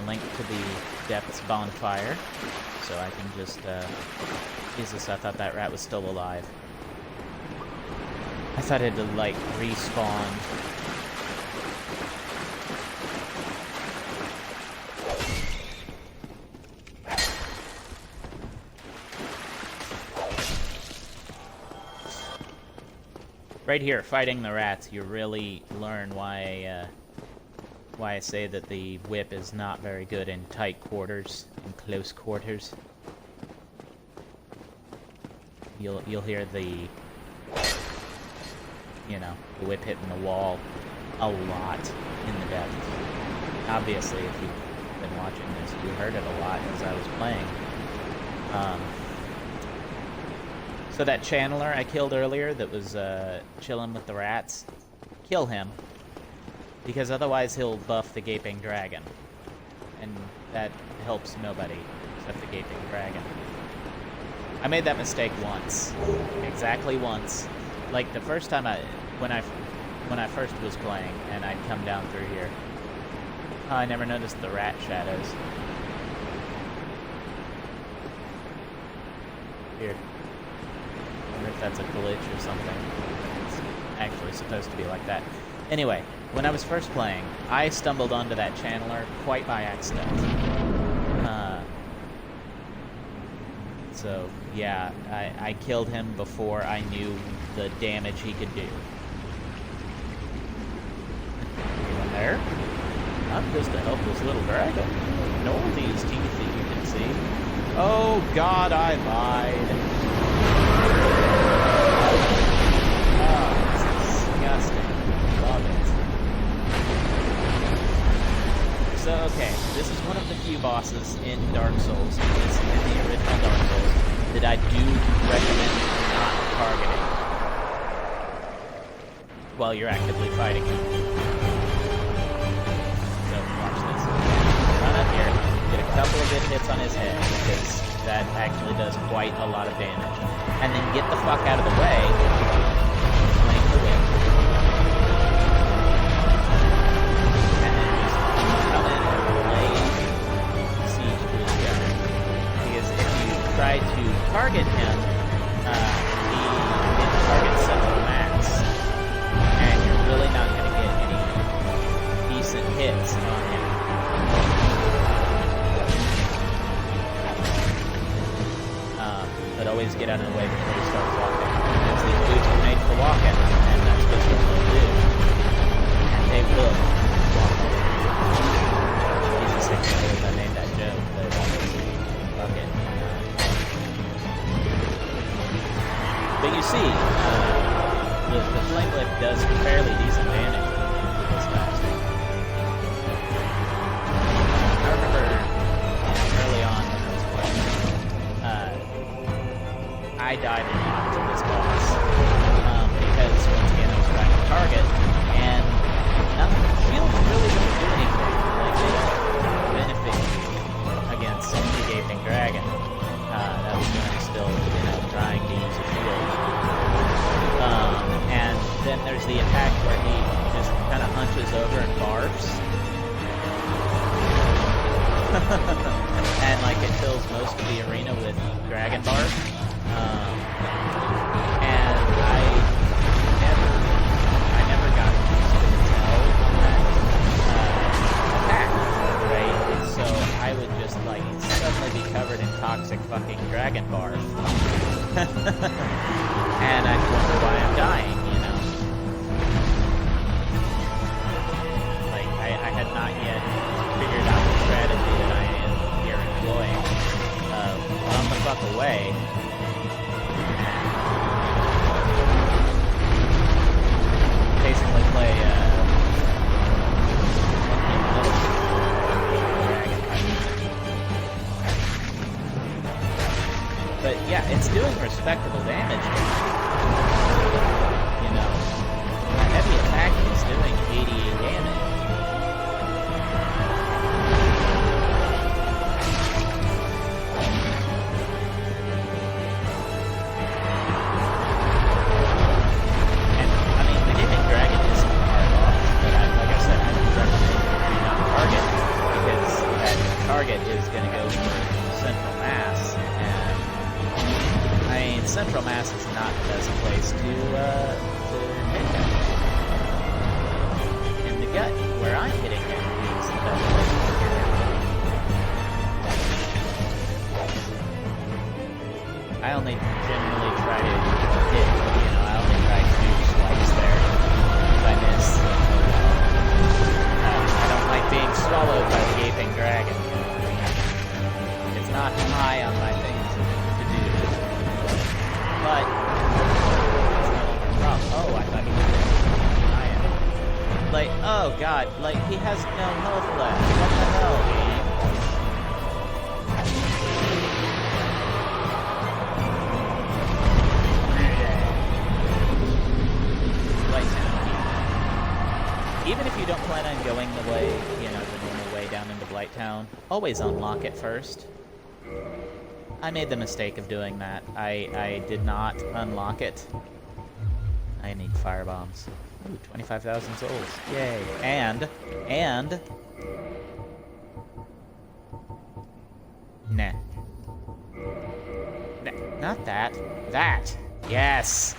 Linked to the Depths bonfire, so I can just, Jesus, I thought that rat was still alive. I thought it had, like, respawned. Right here, fighting the rats, you really learn why I say that the whip is not very good in tight quarters, in close quarters. You'll hear the, you know, the whip hitting the wall a lot in the depths. Obviously, if you've been watching this, you heard it a lot as I was playing. So that channeler I killed earlier that was chilling with the rats, kill him. Because otherwise he'll buff the Gaping Dragon. And that helps nobody except the Gaping Dragon. I made that mistake once. Exactly once. Like the first time when I first was playing and I'd come down through here. I never noticed the rat shadows. Weird. I wonder if that's a glitch or something. It's actually supposed to be like that. Anyway, when I was first playing, I stumbled onto that channeler quite by accident. So, yeah, I killed him before I knew the damage he could do. Anyone there? I'm just a helpless little dragon. Ignore these teeth that you can see. Oh God, I lied. Oh, it's disgusting. Love it. So, okay, this is one of the few bosses in Dark Souls, in the original Dark Souls, that I do recommend not targeting while you're actively fighting him. So, watch this. Run up here, get a couple of good hits on his head, because that actually does quite a lot of damage. And then get the fuck out of the way, flank the whip. And then just come in and lay siege to his gun. Because if you try to target him, he targets such a max, and you're really not going to get any decent hits on him. But always get out of the way before you start walking. Because these boots are made for walking, and that's just what they'll do. And they will walk. Jesus, I can't believe I made that joke, but fuck it. But you see, the flame whip does fairly decent damage to this bastard. I remember early on when I was playing, I died a lot to this boss, because once again I was trying to target, and shields really don't do anything. Like, they don't benefit you against the Gaping Dragon. That was when I'm still, trying to use a shield. And then there's the attack where he just kind of hunches over and barfs. And, like, it fills most of the arena with Dragon Barf. And I never got used to tell that attack, right? So I would just, like, suddenly be covered in toxic fucking Dragon Barf. And I'd wonder why I'm dying, Like, I had not yet figured out the strategy that I am here employing. Run the fuck away. as a place to hit him. In the gut, where I'm hitting him, is the best place to hit him. I only generally try to hit, I only try to swipes there. If I miss, I don't like being swallowed by the gaping dragon. It's not high on my things to do. But, oh, I thought he was I am. Like, oh god, like, he has no health left. What the hell, game? Even if you don't plan on going the way, the normal way down into Blighttown, always unlock it first. I made the mistake of doing that. I did not unlock it. I need firebombs. Ooh, 25,000 souls. Yay. And... Nah. Not that. That! Yes!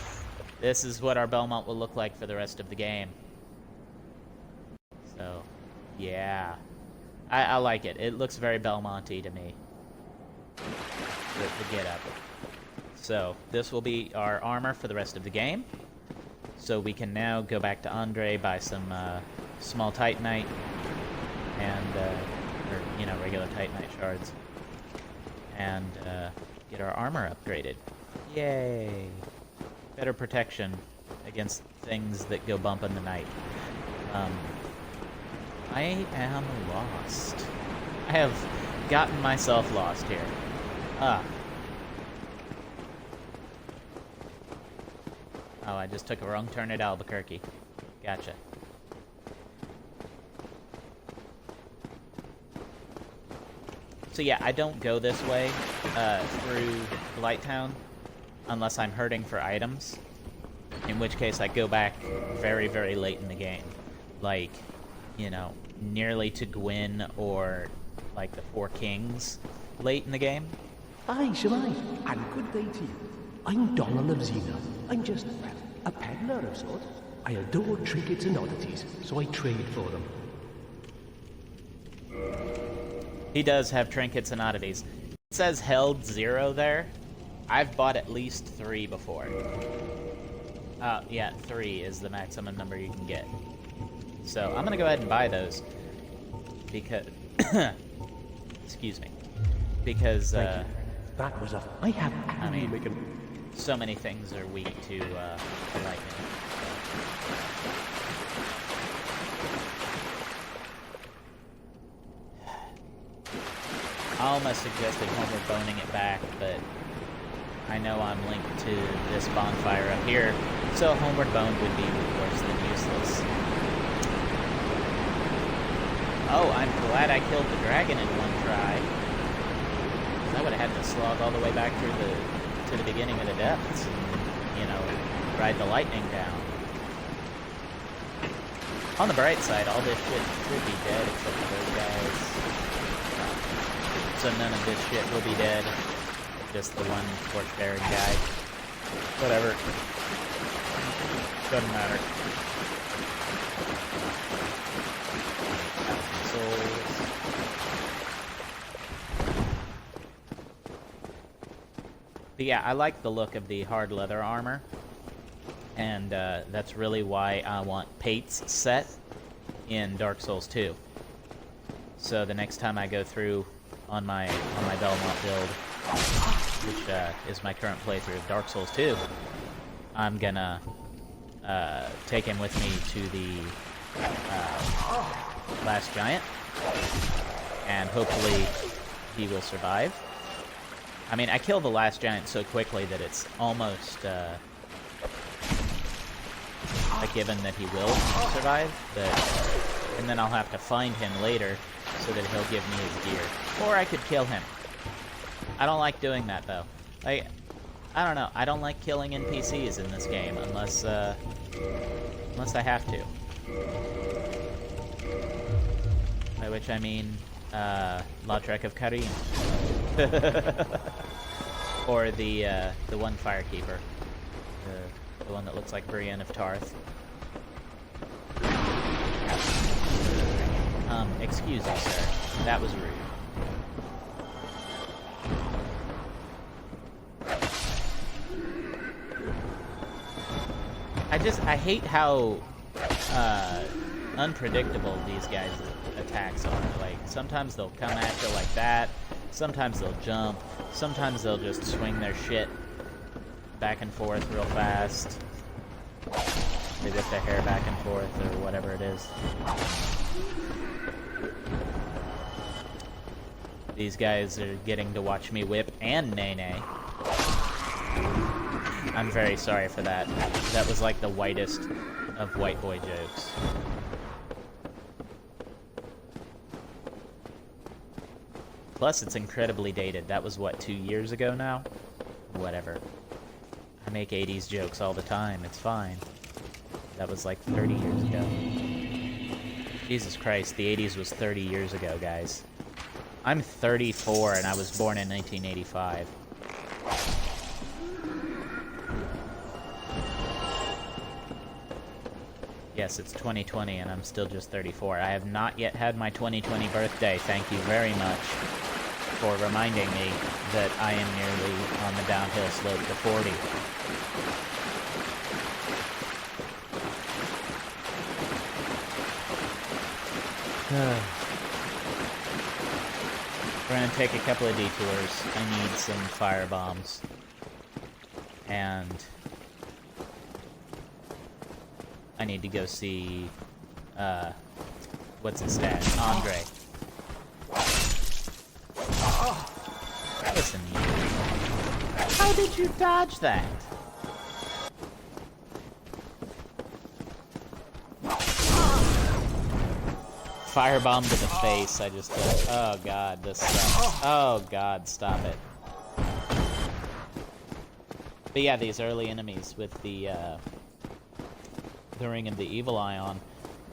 This is what our Belmont will look like for the rest of the game. So, yeah. I like it. It looks very Belmont-y to me. The get-up. So, this will be our armor for the rest of the game. So we can now go back to Andre, buy some small Titanite, and, regular Titanite shards. And get our armor upgraded. Yay! Better protection against things that go bump in the night. I am lost. I have gotten myself lost here. Oh, I just took a wrong turn at Albuquerque. Gotcha. So yeah, I don't go this way through Blighttown unless I'm hurting for items. In which case I go back very, very late in the game. Like, nearly to Gwyn or, like, the Four Kings late in the game. Aye, Shemai, and good day to you. I'm Donald of Xena. I'm just a peddler of sorts. I adore trinkets and oddities, so I trade for them. He does have trinkets and oddities. It says held 0 there. I've bought at least 3 before. Yeah, 3 is the maximum number you can get. So, I'm gonna go ahead and buy those. Because... excuse me. Because, that was a... I mean, so many things are weak to lightning. I almost suggested homeward boning it back, but I know I'm linked to this bonfire up here, so homeward bone would be worse than useless. Oh, I'm glad I killed the dragon in one try. I would have had to slog all the way back through to the beginning of the depths and, ride the lightning down. On the bright side, all this shit should be dead except for those guys. So none of this shit will be dead. Just the one torch-bearing guy. Whatever. Doesn't matter. Souls. But yeah, I like the look of the hard leather armor. And that's really why I want Pate's set in Dark Souls 2. So the next time I go through on my Belmont build, which is my current playthrough of Dark Souls 2, I'm gonna take him with me to the last giant, and hopefully he will survive. I mean, I kill the last giant so quickly that it's almost a given that he will survive, and then I'll have to find him later so that he'll give me his gear. Or I could kill him. I don't like doing that, though. I don't know. I don't like killing NPCs in this game unless I have to. By which I mean, Lautrec of Karim. Or the one Firekeeper. The one that looks like Brienne of Tarth. Excuse me, sir. That was rude. I hate how unpredictable these guys' attacks are. Like, sometimes they'll come at you like that, sometimes they'll jump, sometimes they'll just swing their shit back and forth real fast. They whip their hair back and forth, or whatever it is. These guys are getting to watch me whip and nay-nay. I'm very sorry for that. That was like the whitest of white boy jokes. Plus, it's incredibly dated. That was, what, 2 years ago now? Whatever. I make 80s jokes all the time. It's fine. That was like 30 years ago. Jesus Christ, the 80s was 30 years ago, guys. I'm 34 and I was born in 1985. Yes, it's 2020 and I'm still just 34. I have not yet had my 2020 birthday. Thank you very much for reminding me that I am nearly on the downhill slope to 40. We're gonna take a couple of detours. I need some fire bombs. And I need to go see, what's his dad? Andre. Listen, you. How did you dodge that? Firebomb to the face, I just did. Oh god, this sucks. Oh god, stop it. But yeah, these early enemies with the Ring of the Evil Eye on,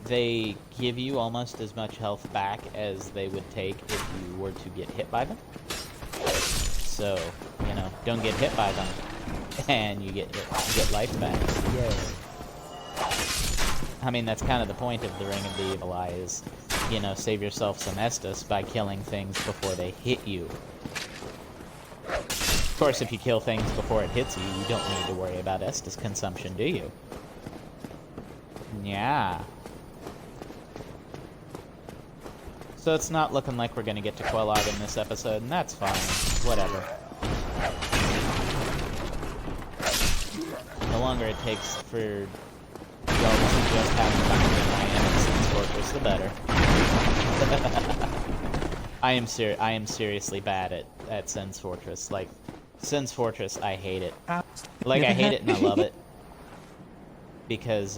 they give you almost as much health back as they would take if you were to get hit by them. So, you know, don't get hit by them, and you get life back. Yay. I mean, that's kind of the point of the Ring of the Evil Eye is, you know, save yourself some Estus by killing things before they hit you. Of course, if you kill things before it hits you, you don't need to worry about Estus consumption, do you? Yeah. So it's not looking like we're gonna get to Quelog in this episode, and that's fine. Whatever. The longer it takes for y'all to just have fun with my Innocence Fortress, the better. I am seriously bad at Sen's Fortress. Like, Sen's Fortress, I hate it. Like, I hate it and I love it. Because,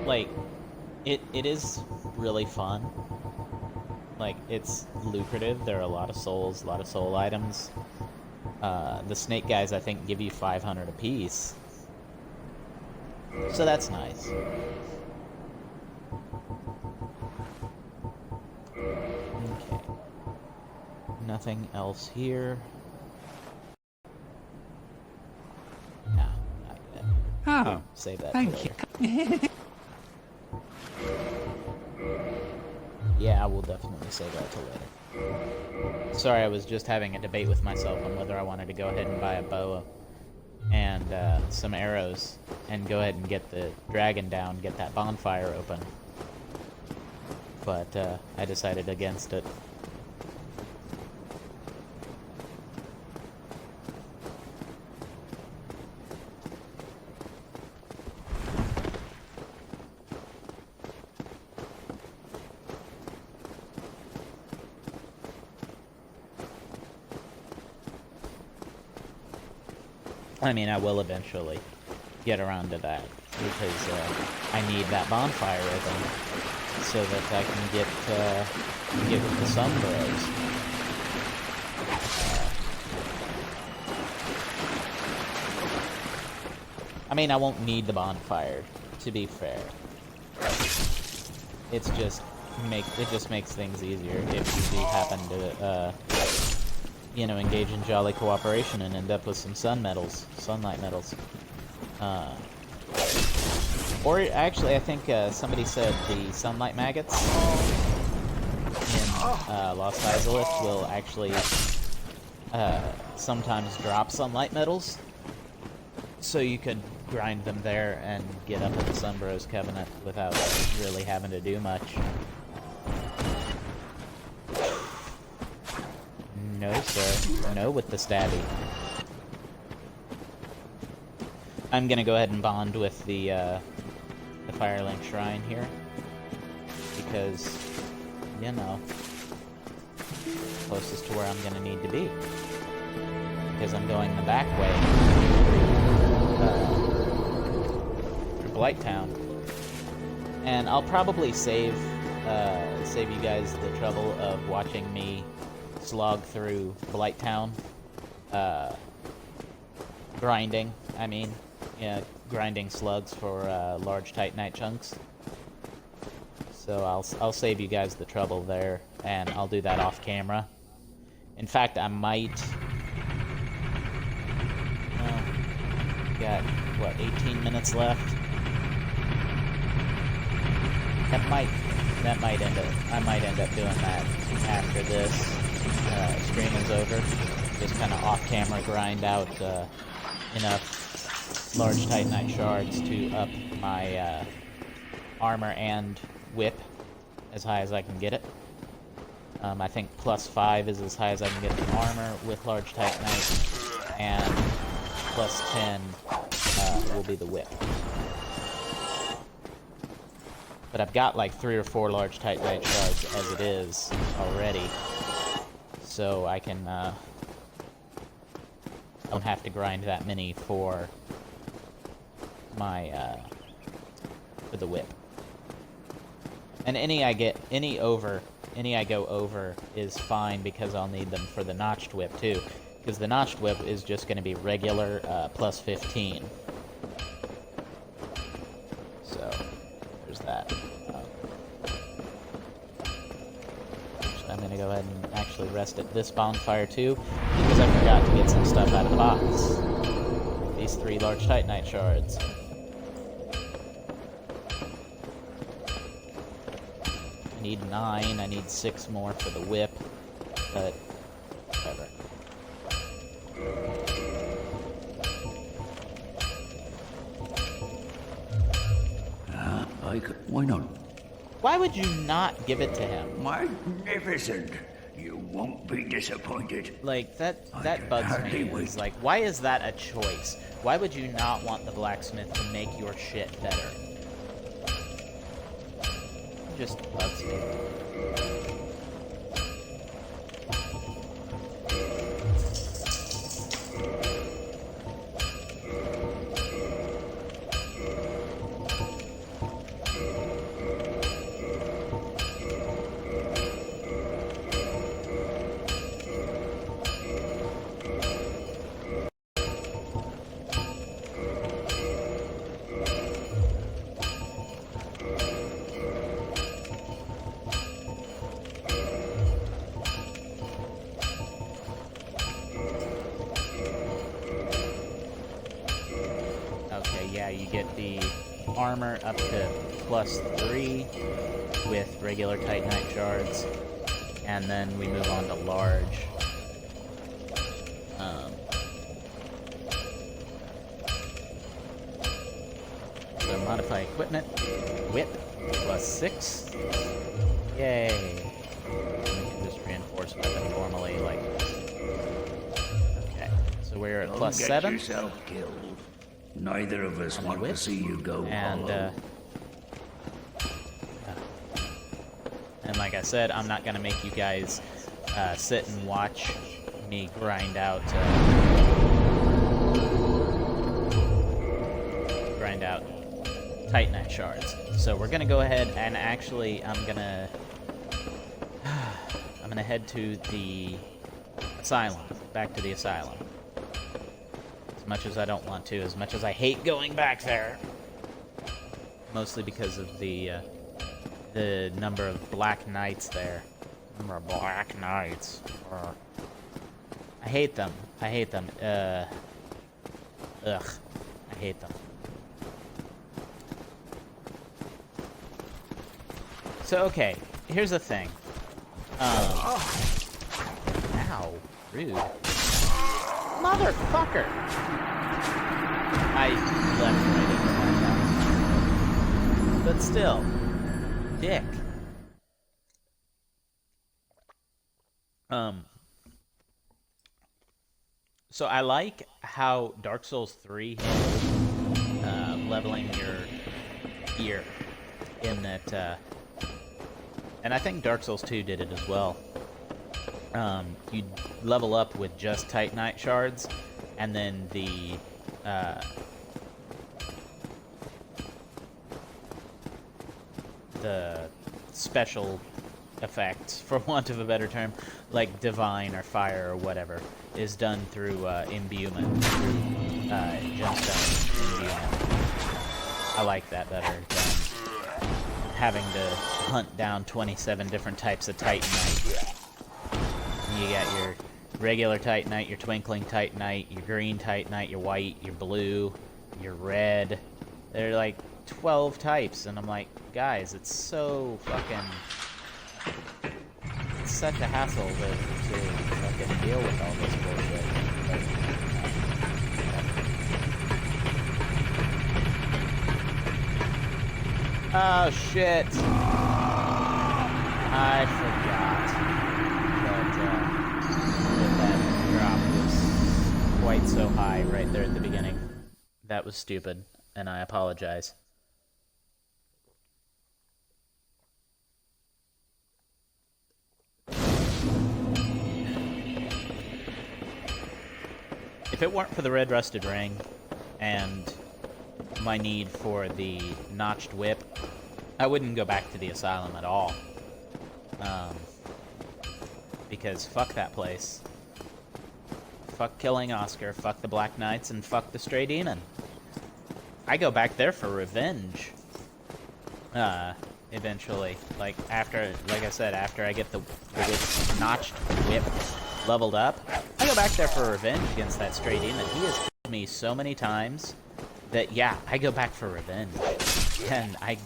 like, it is really fun. Like, it's lucrative. There are a lot of souls, a lot of soul items. The snake guys, I think, give you 500 apiece. So that's nice. Okay. Nothing else here. No, not yet. Oh, save that thank for later. Yeah, we'll definitely save that till later. Sorry, I was just having a debate with myself on whether I wanted to go ahead and buy a bow and some arrows and go ahead and get the dragon down, get that bonfire open. But I decided against it. I mean, I will eventually get around to that, because I need that bonfire open so that I can get with the Sun Bros. I mean, I won't need the bonfire, to be fair. It just makes things easier if you do happen to you know, engage in jolly cooperation and end up with some sunlight medals. Or actually, I think somebody said the sunlight maggots in Lost Izalith will actually sometimes drop sunlight medals, so you could grind them there and get up at the Sunbros Covenant without really having to do much. No, sir. No with the stabby. I'm gonna go ahead and bond with the Firelink Shrine here, because, you know, closest to where I'm gonna need to be. Because I'm going the back way. Through Blighttown. And I'll probably save you guys the trouble of watching me slog through Blighttown. Grinding, I mean. Yeah, grinding slugs for large titanite chunks. So I'll save you guys the trouble there, and I'll do that off camera. In fact, I might... got, what, 18 minutes left? I might end up doing that after this stream is over. Just kind of off-camera grind out enough large titanite shards to up my armor and whip as high as I can get it. I think +5 is as high as I can get the armor with large titanite, and +10 will be the whip. But I've got like 3 or 4 large titanite shards as it is already, so I can don't have to grind that many for my for the whip. And any I go over is fine, because I'll need them for the notched whip too. Because the notched whip is just going to be regular +15. So, there's that. I'm going to go ahead and actually rest at this bonfire too, because I forgot to get some stuff out of the box. These 3 large titanite shards. I need 9, I need 6 more for the whip, but whatever. Why not? Why would you not give it to him? Magnificent! You won't be disappointed. Like, that bugs me. It's like, why is that a choice? Why would you not want the blacksmith to make your shit better? It just bugs me. Yeah, you get the armor up to +3 with regular titanite shards, and then we move on to large. So modify equipment, whip, +6. Yay! We can just reinforce weapon normally like this. Okay, so we're at +7. Get yourself killed. Neither of us want to see you go hollow. And like I said, I'm not gonna make you guys sit and watch me grind out titanite shards. So we're gonna go ahead and actually I'm gonna head to the asylum, back to the asylum. As much as I don't want to, as much as I hate going back there. Mostly because of the number of black knights there. Number of black knights. I hate them. I hate them. Ugh. I hate them. So, okay. Here's the thing. Ow. Rude. Motherfucker! I left right into my house. But still. Dick. So I like how Dark Souls 3 handled leveling your gear in that, and I think Dark Souls 2 did it as well. You level up with just Titanite shards, and then the special effects, for want of a better term, like divine or fire or whatever, is done through imbuement, through gemstone imbuement. I like that better than having to hunt down 27 different types of Titanite. You got your regular Titanite, your twinkling Titanite, your green Titanite, your white, your blue, your red. They're like 12 types, and I'm like, guys, it's so fucking... It's such a hassle to fucking deal with all this bullshit. Oh shit! I forgot that drop was quite so high right there at the beginning. That was stupid, and I apologize. If it weren't for the red rusted ring and my need for the notched whip, I wouldn't go back to the asylum at all. Because fuck that place. Fuck killing Oscar, fuck the Black Knights, and fuck the Stray Demon. I go back there for revenge. Eventually. Like I said, after I get the notched whip leveled up, I go back there for revenge against that Stray Demon. He has killed me so many times that, yeah, I go back for revenge. And I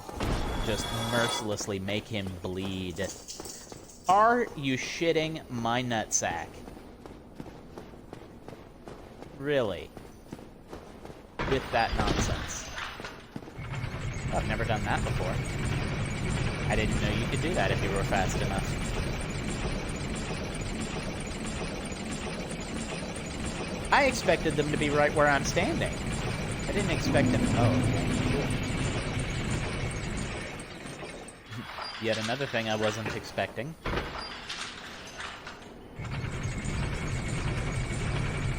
just mercilessly make him bleed. Are you shitting my nutsack? Really? With that nonsense? I've never done that before. I didn't know you could do that if you were fast enough. I expected them to be right where I'm standing. I didn't expect them... Oh, okay. Yet another thing I wasn't expecting.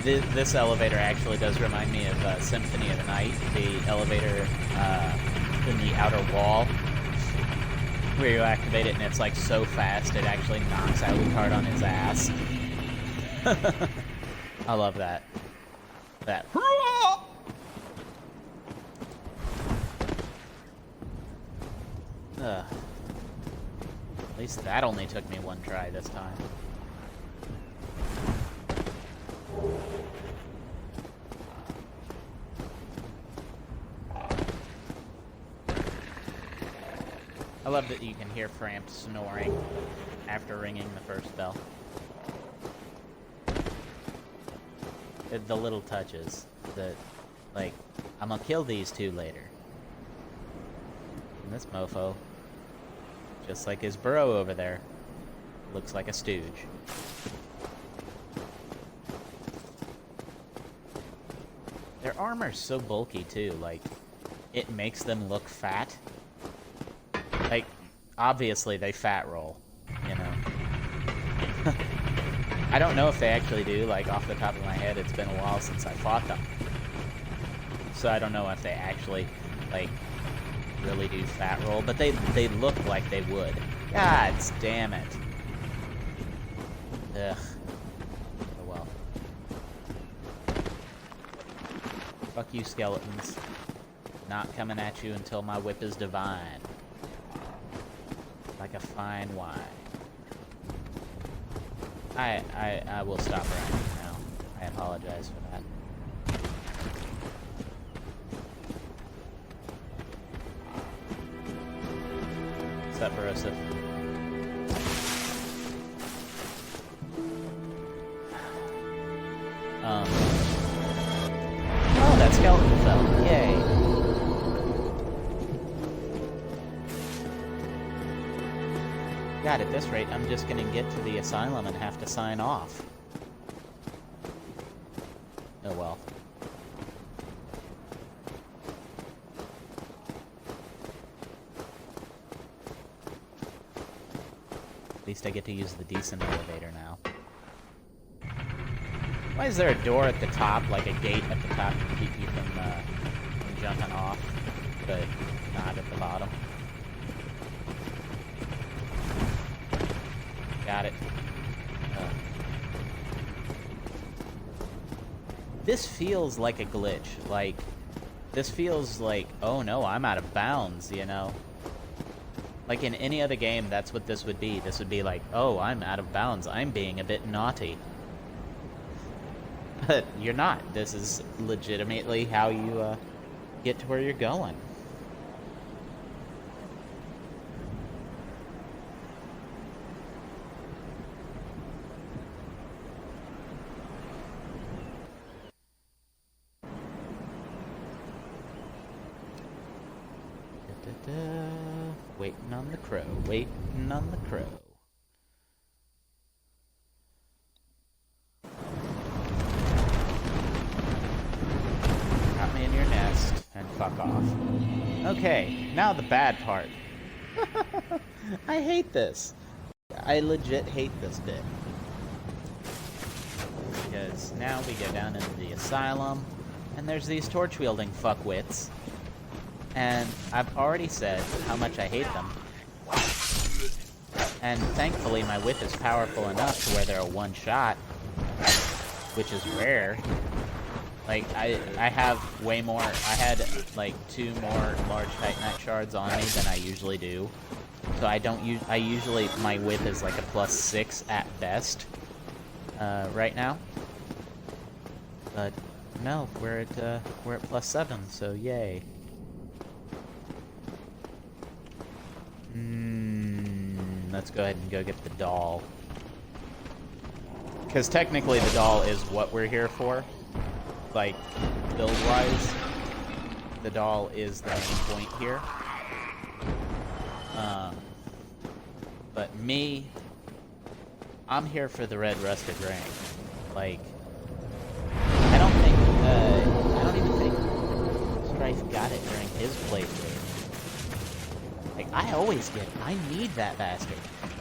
This elevator actually does remind me of Symphony of the Night, the elevator in the outer wall, where you activate it and it's like so fast it actually knocks Alucard on his ass. I love that. That. At least that only took me one try this time. I love that you can hear Framp snoring after ringing the first bell. The little touches that, like, I'm gonna kill these two later. And this mofo, just like his burrow over there, looks like a stooge. Their armor's so bulky too, like, it makes them look fat. Like, obviously they fat roll, you know. I don't know if they actually do, like, off the top of my head, it's been a while since I fought them. So I don't know if they actually, like, really do fat roll, but they look like they would. God damn it. Ugh. Oh well. Fuck you, skeletons. Not coming at you until my whip is divine. Like a fine wine. I will stop right now. I apologize for that. What's up, Barosif? Oh, that skeleton fell. Yay. God, at this rate, I'm just gonna get to the asylum and have to sign off. Oh well. At least I get to use the decent elevator now. Why is there a door at the top, like a gate at the top to keep you from jumping off, but not at the bottom? Got it. This feels like a glitch. Like, this feels like, oh no, I'm out of bounds, you know? Like in any other game, that's what this would be. This would be like, oh, I'm out of bounds. I'm being a bit naughty. But you're not. This is legitimately how you get to where you're going. Waiting on the crow, waiting on the crow. Got me in your nest, and fuck off. Okay, now the bad part. I hate this. I legit hate this bit. Because now we go down into the asylum, and there's these torch-wielding fuckwits. And I've already said how much I hate them. And thankfully my whip is powerful enough to where they're a one-shot, which is rare. Like, I have way more, I had like 2 more large Titanite shards on me than I usually do. So I don't use, I usually, my whip is like a +6 at best, right now. But no, we're at +7, so yay. Let's go ahead and go get the doll. Because technically the doll is what we're here for. Like, build-wise, the doll is the main point here. But me, I'm here for the red rusted ring. Like, I don't even think Strife got it during his playthrough. Like, I always get it. I need that bastard.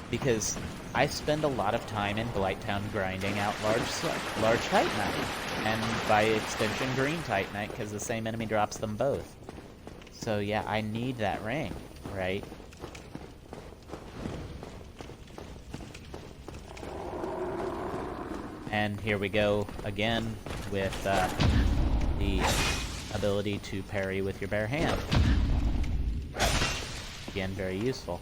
Because I spend a lot of time in Blighttown grinding out large Titanite. And by extension, green Titanite, because the same enemy drops them both. So yeah, I need that ring, right? And here we go again with the ability to parry with your bare hand. Again, very useful.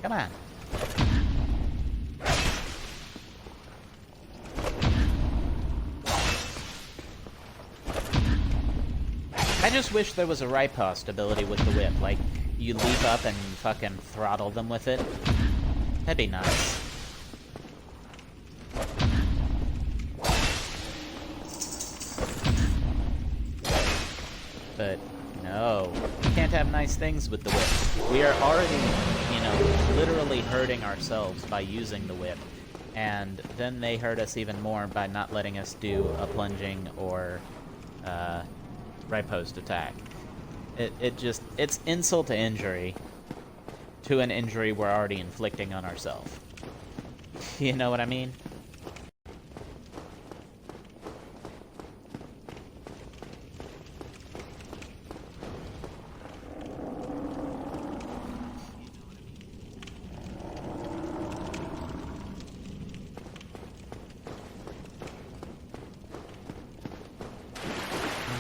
Come on. I just wish there was a riposte ability with the whip. Like, you leap up and fucking throttle them with it. That'd be nice. But no, we can't have nice things with the whip. We are already, you know, literally hurting ourselves by using the whip. And then they hurt us even more by not letting us do a plunging or riposte attack. It's insult to injury to an injury we're already inflicting on ourselves. You know what I mean?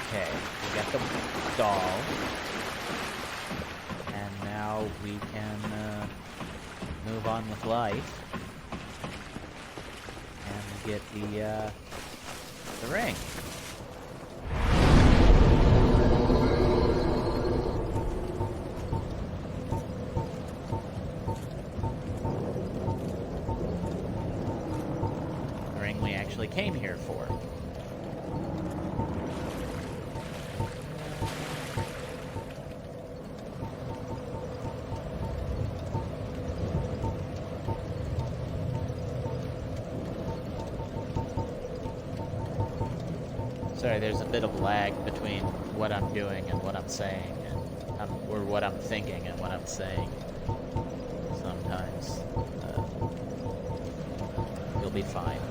Okay, we got the doll. And now we can move on with life. get the ring. The ring we actually came here for. Sorry, there's a bit of lag between what I'm doing and what I'm saying, and or what I'm thinking and what I'm saying. Sometimes you'll be fine.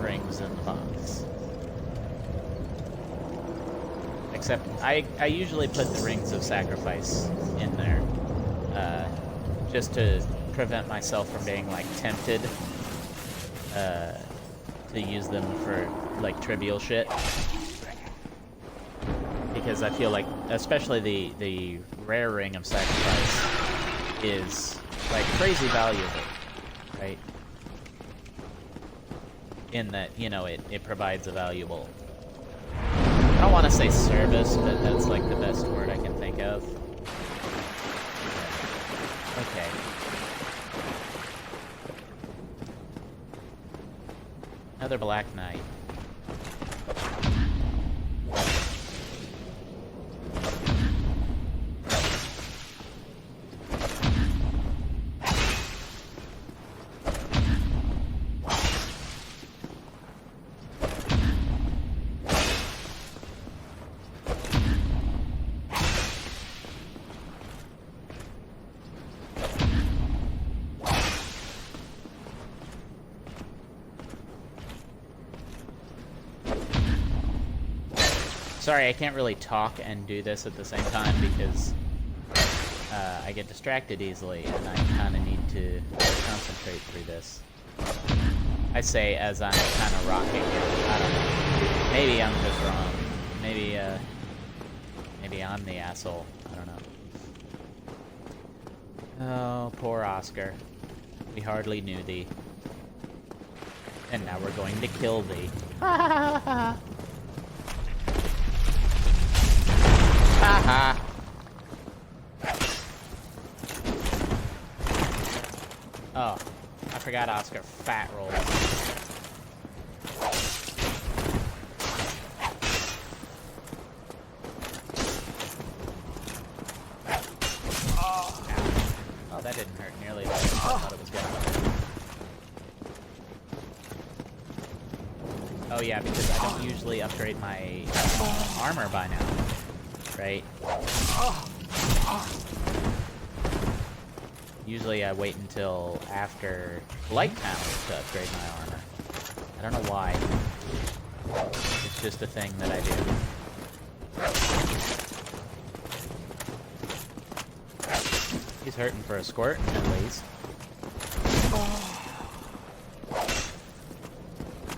Rings in the box. Except I usually put the rings of sacrifice in there just to prevent myself from being like tempted to use them for like trivial shit, because I feel like especially the rare ring of sacrifice is like crazy valuable, right? In that, you know, it provides a valuable, I don't want to say service, but that's like the best word I can think of. Okay. Another Black Knight. Sorry, I can't really talk and do this at the same time because I get distracted easily and I kind of need to concentrate through this. I say as I'm kind of rocking it. I don't know. Maybe I'm just wrong. Maybe I'm the asshole. I don't know. Oh, poor Oscar. We hardly knew thee. And now we're going to kill thee. Haha. Oh, I forgot Oscar fat rolls. Oh, that didn't hurt nearly as much as I thought it was going to. Oh yeah, because I don't usually upgrade my armor by now. Right? Usually I wait until after light panels to upgrade my armor. I don't know why. It's just a thing that I do. He's hurting for a squirt, at least.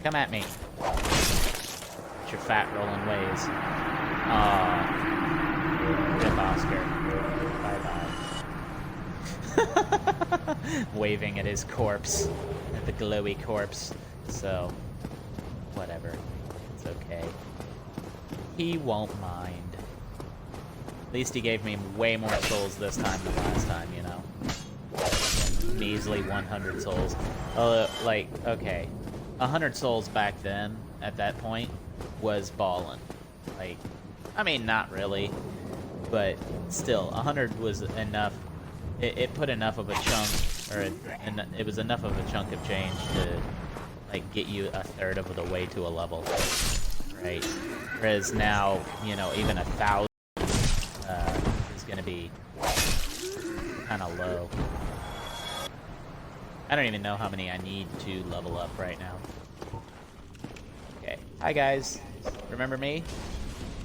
Come at me. It's your fat rolling ways. Aww. Rip Oscar. Bye-bye. Waving at his corpse. At the glowy corpse. So, whatever. It's okay. He won't mind. At least he gave me way more souls this time than last time, you know? Measly 100 souls. Like, okay. 100 souls back then, at that point, was ballin'. Like, I mean, not really, but still, 100 was enough. It put enough of a chunk, or it was enough of a chunk of change to, like, get you a third of the way to a level, right? Whereas now, you know, even 1,000 is gonna be kind of low. I don't even know how many I need to level up right now. Okay, hi guys. Remember me?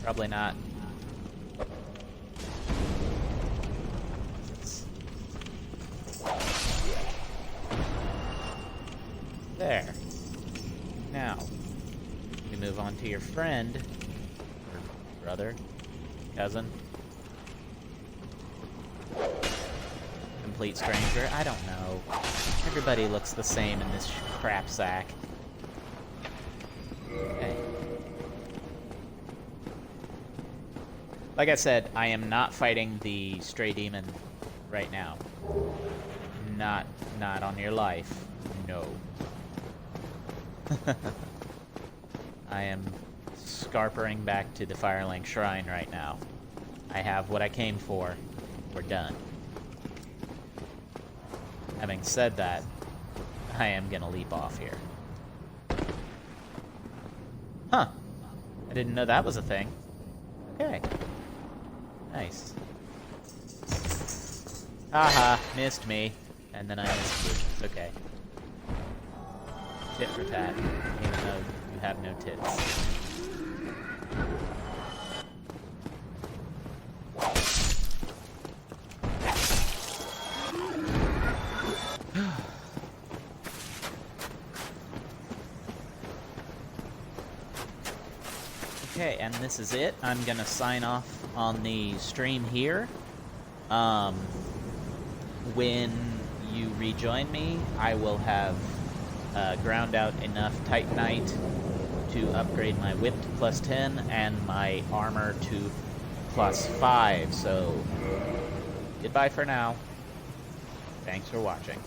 Probably not. to your friend, or brother, cousin, complete stranger. I don't know. Everybody looks the same in this crap sack. Okay. Like I said, I am not fighting the stray demon right now. Not on your life. No. I am scarpering back to the Firelink Shrine right now. I have what I came for. We're done. Having said that, I am gonna leap off here. Huh. I didn't know that was a thing. Okay. Nice. Haha, missed me. And then I missed you. It's okay. Tit for tat, even though you have no tits. Okay, and this is it. I'm gonna sign off on the stream here. When you rejoin me, I will have ground out enough Titanite to upgrade my whip to +10 and my armor to +5. So, goodbye for now. Thanks for watching.